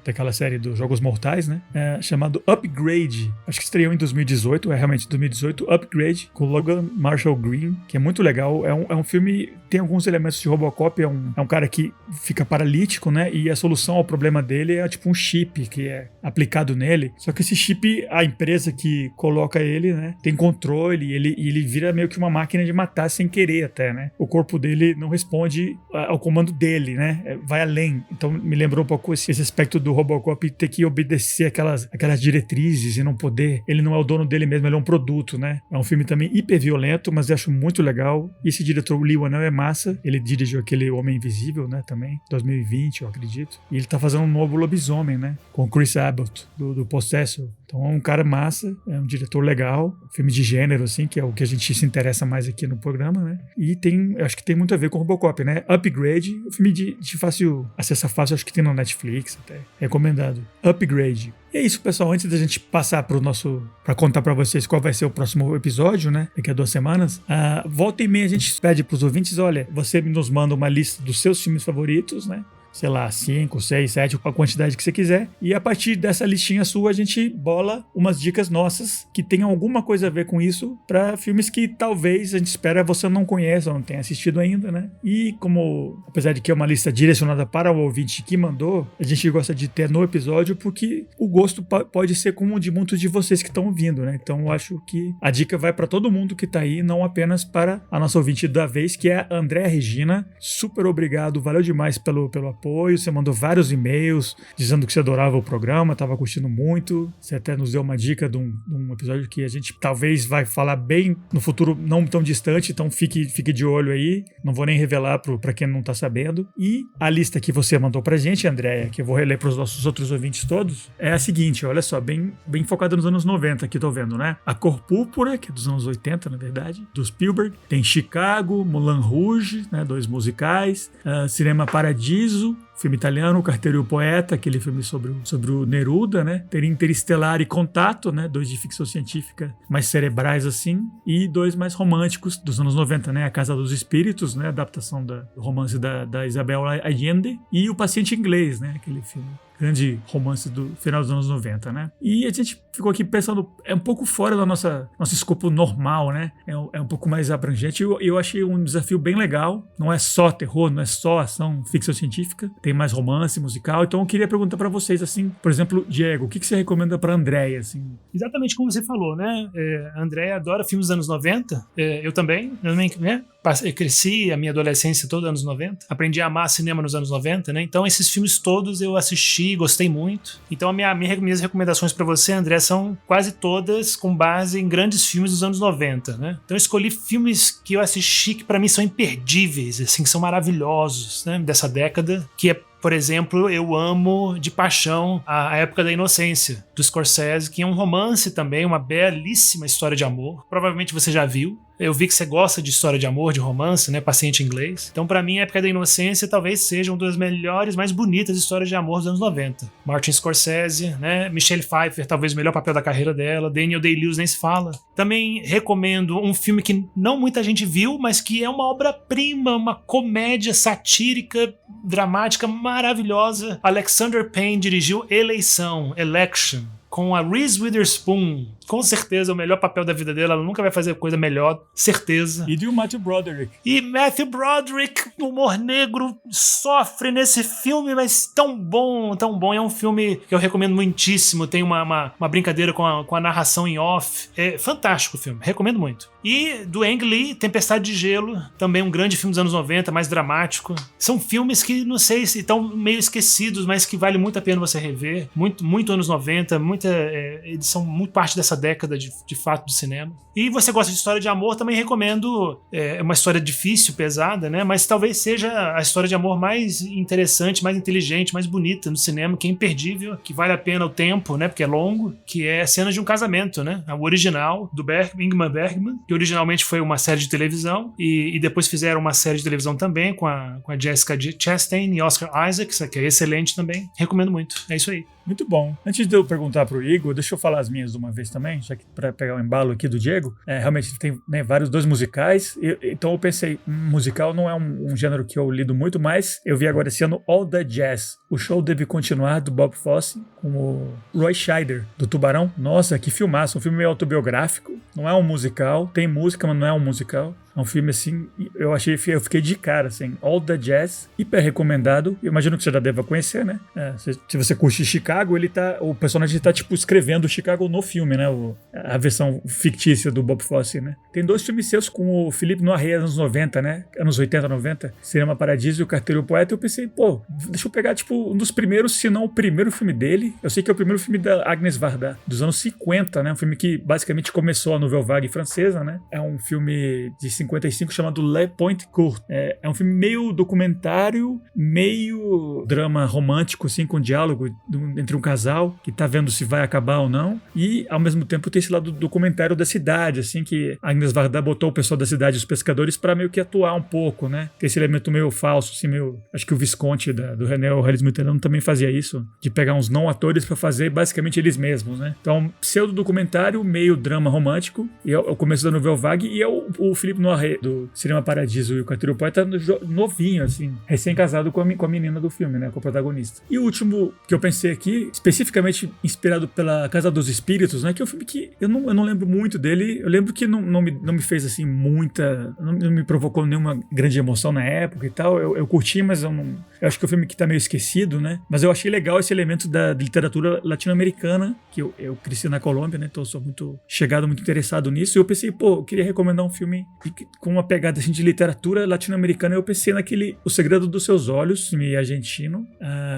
daquela série dos Jogos Mortais, né? Chamado Upgrade. Acho que estreou em 2018, é realmente 2018. Upgrade, com Logan Marshall Green, que é muito legal. É um filme, tem alguns elementos de Robocop. É um cara que fica paralítico, né? E a solução ao problema dele é tipo um chip que é aplicado nele. Só que esse chip, a empresa que coloca ele, né, tem controle e ele vira meio que uma máquina de matar sem querer até, né? O corpo dele não responde ao comando dele, né? Vai além. Então me lembrou um pouco esse aspecto do Robocop ter que obedecer aquelas diretrizes e não poder. Ele não é o dono dele mesmo, ele é um produto, né? É um filme também hiper violento, mas eu acho muito legal. E esse diretor, o Lee Whannell, é massa. Ele dirigiu aquele Homem Invisível, né? Também, 2020, eu acredito. E ele tá fazendo um novo Lobisomem, né? Com Chris Abbott, do Possessor. Então é um cara massa, é um diretor legal, filme de gênero, assim, que é o que a gente se interessa mais aqui no programa, né? E eu acho que tem muito a ver com o Robocop, né? Upgrade, um filme de fácil, acessar fácil, acho que tem no Netflix até, recomendado. Upgrade. E é isso, pessoal, antes da gente passar para contar para vocês qual vai ser o próximo episódio, né? Daqui a 2 semanas, volta e meia a gente pede pros ouvintes, olha, você nos manda uma lista dos seus filmes favoritos, né? Sei lá, 5, 6, 7, a quantidade que você quiser. E a partir dessa listinha sua, a gente bola umas dicas nossas que tenham alguma coisa a ver com isso para filmes que talvez a gente espera você não conheça ou não tenha assistido ainda, né? E como, apesar de que é uma lista direcionada para o ouvinte que mandou, a gente gosta de ter no episódio porque o gosto pode ser como de muitos de vocês que estão ouvindo, né? Então eu acho que a dica vai para todo mundo que tá aí, não apenas para a nossa ouvinte da vez, que é a Andréa Regina. Super obrigado, valeu demais pelo apoio. Você mandou vários e-mails dizendo que você adorava o programa, estava curtindo muito. Você até nos deu uma dica de um episódio que a gente talvez vai falar bem no futuro não tão distante, então fique de olho aí. Não vou nem revelar para quem não está sabendo. E a lista que você mandou pra gente, Andréia, que eu vou reler para os nossos outros ouvintes todos, é a seguinte, olha só, bem focada nos anos 90 aqui, tô vendo, né? A Cor Púrpura, que é dos anos 80, na verdade, do Spielberg. Tem Chicago, Moulin Rouge, né? 2 musicais. Cinema Paradiso, filme italiano, O Carteiro e o Poeta, aquele filme sobre o Neruda, né? Tem Interestelar e Contato, né? 2 de ficção científica mais cerebrais, assim. E 2 mais românticos, dos anos 90, né? A Casa dos Espíritos, né? Adaptação do romance da Isabel Allende. E O Paciente Inglês, né? Aquele filme, grande romance do final dos anos 90, né? E a gente ficou aqui pensando, é um pouco fora da nosso escopo normal, né? É um pouco mais abrangente. Eu achei um desafio bem legal. Não é só terror, não é só ação, ficção científica. Tem mais romance, musical. Então eu queria perguntar pra vocês, assim, por exemplo, Diego, o que você recomenda pra Andréia, assim? Exatamente como você falou, né? A Andréia adora filmes dos anos 90. Eu também, né? Eu cresci a minha adolescência toda anos 90. Aprendi a amar cinema nos anos 90, né? Então esses filmes todos eu assisti, gostei muito. Então minhas recomendações pra você, André, são quase todas com base em grandes filmes dos anos 90, né? Então eu escolhi filmes que eu assisti que pra mim são imperdíveis, assim, que são maravilhosos, né? Dessa década, que é, por exemplo, eu amo de paixão A Época da Inocência, do Scorsese, que é um romance também, uma belíssima história de amor. Provavelmente você já viu. Eu vi que você gosta de história de amor, de romance, né? Paciente Inglês. Então, pra mim, A Época da Inocência talvez seja uma das melhores, mais bonitas histórias de amor dos anos 90. Martin Scorsese, né? Michelle Pfeiffer, talvez o melhor papel da carreira dela. Daniel Day-Lewis nem se fala. Também recomendo um filme que não muita gente viu, mas que é uma obra-prima, uma comédia satírica, dramática, maravilhosa. Alexander Payne dirigiu Eleição, Election, com a Reese Witherspoon. Com certeza o melhor papel da vida dela, ela nunca vai fazer coisa melhor, certeza. E de Matthew Broderick. E Matthew Broderick, humor negro, sofre nesse filme, mas tão bom, tão bom. É um filme que eu recomendo muitíssimo, tem uma brincadeira com a narração em off. É fantástico o filme, recomendo muito. E do Ang Lee, Tempestade de Gelo, também um grande filme dos anos 90, mais dramático. São filmes que, não sei se estão meio esquecidos, mas que vale muito a pena você rever. Muito anos 90, eles são muito parte dessa década de fato do cinema. E você gosta de história de amor, também recomendo. É uma história difícil, pesada, né? Mas talvez seja a história de amor mais interessante, mais inteligente, mais bonita no cinema, que é imperdível, que vale a pena o tempo, né? Porque é longo, que é Cenas de um Casamento, né? O original do Ingmar Bergman, que originalmente foi uma série de televisão e depois fizeram uma série de televisão também com a Jessica Chastain e Oscar Isaac, que é excelente também. Recomendo muito. É isso aí. Muito bom. Antes de eu perguntar pro Igor, deixa eu falar as minhas de uma vez também, já que para pegar o embalo aqui do Diego. Realmente tem, né, dois musicais, então eu pensei, musical não é um gênero que eu lido muito, mas eu vi agora esse ano All That Jazz, O Show Deve Continuar, do Bob Fosse, com o Roy Scheider, do Tubarão. Nossa, que filmaço, um filme meio autobiográfico, não é um musical, tem música, mas não é um musical. É um filme assim, eu fiquei de cara, assim, All the Jazz, hiper recomendado. Eu imagino que você já deva conhecer, né? Se você curte Chicago, o personagem tá, tipo, escrevendo Chicago no filme, né? A versão fictícia do Bob Fosse, né? Tem dois filmes seus com o Philippe Noiret, anos 90, né? Anos 80, 90, Cinema Paradiso e O Carteiro e o Poeta. Eu pensei, pô, deixa eu pegar, tipo, um dos primeiros, se não o primeiro filme dele. Eu sei que é o primeiro filme da Agnes Varda, dos anos 50, né? Um filme que basicamente começou a Nouvelle Vague francesa, né? É um filme de 55 chamado Le Point Court. É um filme meio documentário, meio drama romântico, assim, com diálogo entre um casal que tá vendo se vai acabar ou não, e ao mesmo tempo tem esse lado documentário da cidade, assim, que a Agnes Varda botou o pessoal da cidade, os pescadores, pra meio que atuar um pouco, né? Tem esse elemento meio falso, assim, meio... Acho que o Visconde do René Harris Mitterrand também fazia isso, de pegar uns não atores pra fazer basicamente eles mesmos, né? Então, pseudo-documentário, meio drama romântico, e é o começo da Nouvelle Vague, e é o Philippe Noiret do Cinema Paradiso e O Carteiro e o Poeta novinho, assim, recém-casado com a menina do filme, né, com a protagonista. E o último que eu pensei aqui, especificamente inspirado pela Casa dos Espíritos, né, que é um filme que eu não lembro muito dele, eu lembro que não me fez, assim, não me provocou nenhuma grande emoção na época e tal, eu curti, mas eu acho que é um filme que tá meio esquecido, né, mas eu achei legal esse elemento da literatura latino-americana, que eu cresci na Colômbia, né, então eu sou muito chegado, muito interessado nisso, e eu pensei, pô, eu queria recomendar um filme com uma pegada assim, de literatura latino-americana. Eu pensei naquele O Segredo dos Seus Olhos, filme argentino,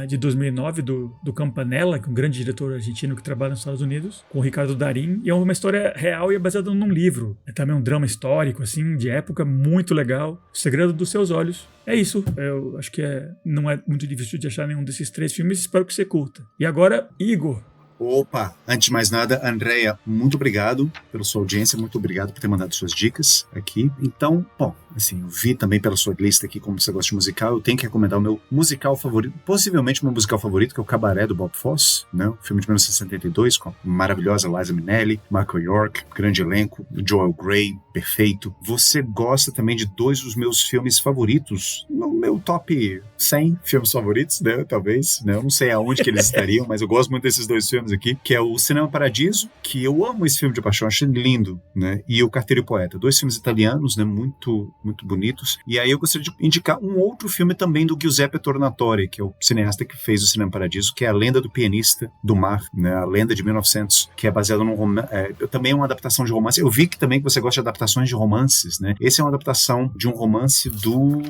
de 2009, do Campanella, que é um grande diretor argentino que trabalha nos Estados Unidos, com o Ricardo Darín, e é uma história real e é baseada num livro. É também um drama histórico, assim, de época, muito legal. O Segredo dos Seus Olhos. É isso, eu acho que não é muito difícil de achar nenhum desses três filmes, espero que você curta. E agora, Igor. Opa, antes de mais nada, Andréia, muito obrigado pela sua audiência, muito obrigado por ter mandado suas dicas aqui. Então, bom, assim, eu vi também pela sua lista aqui como você gosta de musical, eu tenho que recomendar o meu musical favorito, possivelmente o meu musical favorito, que é o Cabaré, do Bob Fosse, né? Um filme de 1972, com a maravilhosa Liza Minnelli, Michael York, grande elenco, Joel Grey, perfeito. Você gosta também de dois dos meus filmes favoritos, no meu top 100 filmes favoritos, né? Talvez, né? Eu não sei aonde que eles estariam, mas eu gosto muito desses dois filmes aqui, que é o Cinema Paradiso, que eu amo esse filme de paixão, achei lindo, né? E o Carteiro e o Poeta, dois filmes italianos, né? Muito bonitos. E aí eu gostaria de indicar um outro filme também do Giuseppe Tornatore, que é o cineasta que fez o Cinema Paradiso, que é A Lenda do Pianista do Mar, né? A Lenda de 1900, que é baseado num romance, também é uma adaptação de romance. Eu vi que também você gosta de adaptações de romances, né? Esse é uma adaptação de um romance do...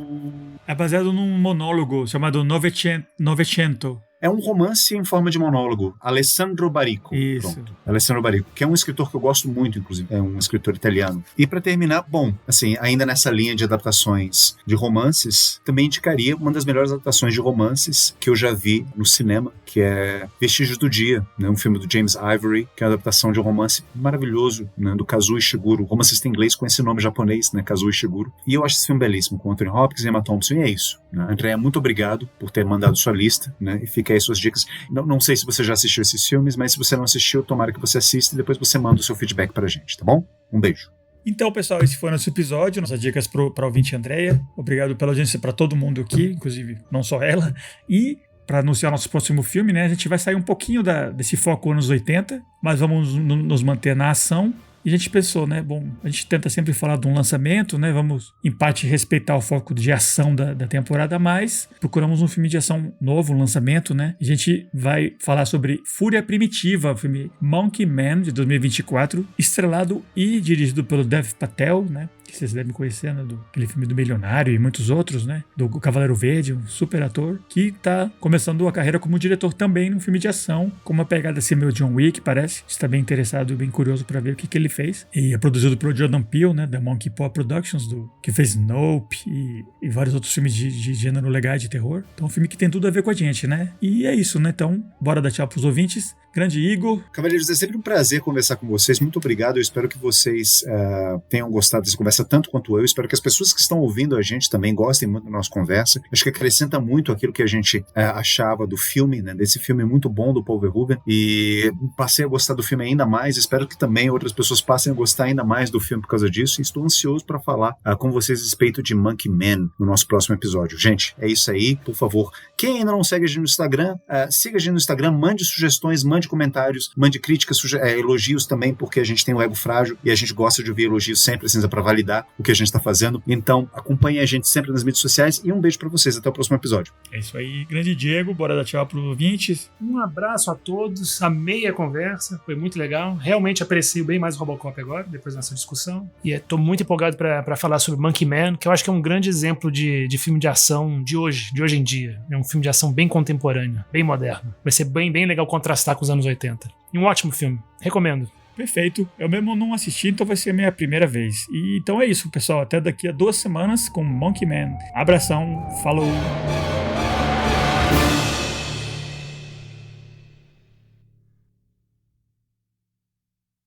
É baseado num monólogo chamado Novecento, É um romance em forma de monólogo. Alessandro Baricco. Isso. Pronto. Alessandro Baricco, que é um escritor que eu gosto muito, inclusive. É um escritor italiano. E pra terminar, bom, assim, ainda nessa linha de adaptações de romances, também indicaria uma das melhores adaptações de romances que eu já vi no cinema, que é Vestígios do Dia, né? Um filme do James Ivory, que é uma adaptação de um romance maravilhoso, né? Do Kazuo Ishiguro. O romancista inglês com esse nome japonês, né? Kazuo Ishiguro. E eu acho esse filme belíssimo, com Anthony Hopkins e Emma Thompson, e é isso. Né? Andréa, muito obrigado por ter mandado sua lista, né? E fica aí suas dicas. Não sei se você já assistiu esses filmes, mas se você não assistiu, tomara que você assista e depois você manda o seu feedback pra gente, tá bom? Um beijo. Então, pessoal, esse foi nosso episódio, nossas dicas para ouvinte Andréa. Obrigado pela audiência para todo mundo aqui, inclusive não só ela. E para anunciar nosso próximo filme, né, a gente vai sair um pouquinho desse foco anos 80, mas vamos nos manter na ação. E a gente pensou, né, bom, a gente tenta sempre falar de um lançamento, né, vamos em parte respeitar o foco de ação da temporada, mas procuramos um filme de ação novo, um lançamento, né. A gente vai falar sobre Fúria Primitiva, o filme Monkey Man, de 2024, estrelado e dirigido pelo Dev Patel, né, que vocês devem conhecer, né, aquele filme do Milionário e muitos outros, né, do Cavaleiro Verde, um super ator, que tá começando a carreira como diretor também num filme de ação, com uma pegada assim meio John Wick, parece. Está bem interessado e bem curioso para ver o que ele fez. E é produzido pelo Jordan Peele, né, da Monkey Paw Productions, que fez Nope e vários outros filmes de gênero legais de terror. Então é um filme que tem tudo a ver com a gente, né? E é isso, né? Então, bora dar tchau pros ouvintes. Grande Igor. Cavaleiros, é sempre um prazer conversar com vocês. Muito obrigado. Eu espero que vocês tenham gostado dessa conversa tanto quanto eu. Espero que as pessoas que estão ouvindo a gente também gostem muito da nossa conversa. Acho que acrescenta muito aquilo que a gente achava do filme, né? Desse filme muito bom do Paul Verhoeven. E passei a gostar do filme ainda mais. Espero que também outras pessoas passem a gostar ainda mais do filme por causa disso. E estou ansioso para falar com vocês a respeito de Monkey Man no nosso próximo episódio. Gente, é isso aí. Por favor, quem ainda não segue a gente no Instagram, siga a gente no Instagram, mande sugestões, mande comentários, mande críticas, elogios também, porque a gente tem um ego frágil e a gente gosta de ouvir elogios sempre, precisa para validar o que a gente está fazendo. Então, acompanhe a gente sempre nas mídias sociais e um beijo para vocês. Até o próximo episódio. É isso aí, grande Diego. Bora dar tchau para os ouvintes. Um abraço a todos. Amei a conversa, foi muito legal. Realmente aprecio bem mais o Robocop agora, depois dessa discussão. E estou muito empolgado para falar sobre Monkey Man, que eu acho que é um grande exemplo de filme de ação de hoje em dia. É um filme de ação bem contemporâneo, bem moderno. Vai ser bem legal contrastar com os anos 80. E um ótimo filme. Recomendo. Perfeito. Eu mesmo não assisti, então vai ser a minha primeira vez. E então é isso, pessoal. Até daqui a 2 semanas com Monkey Man. Abração. Falou.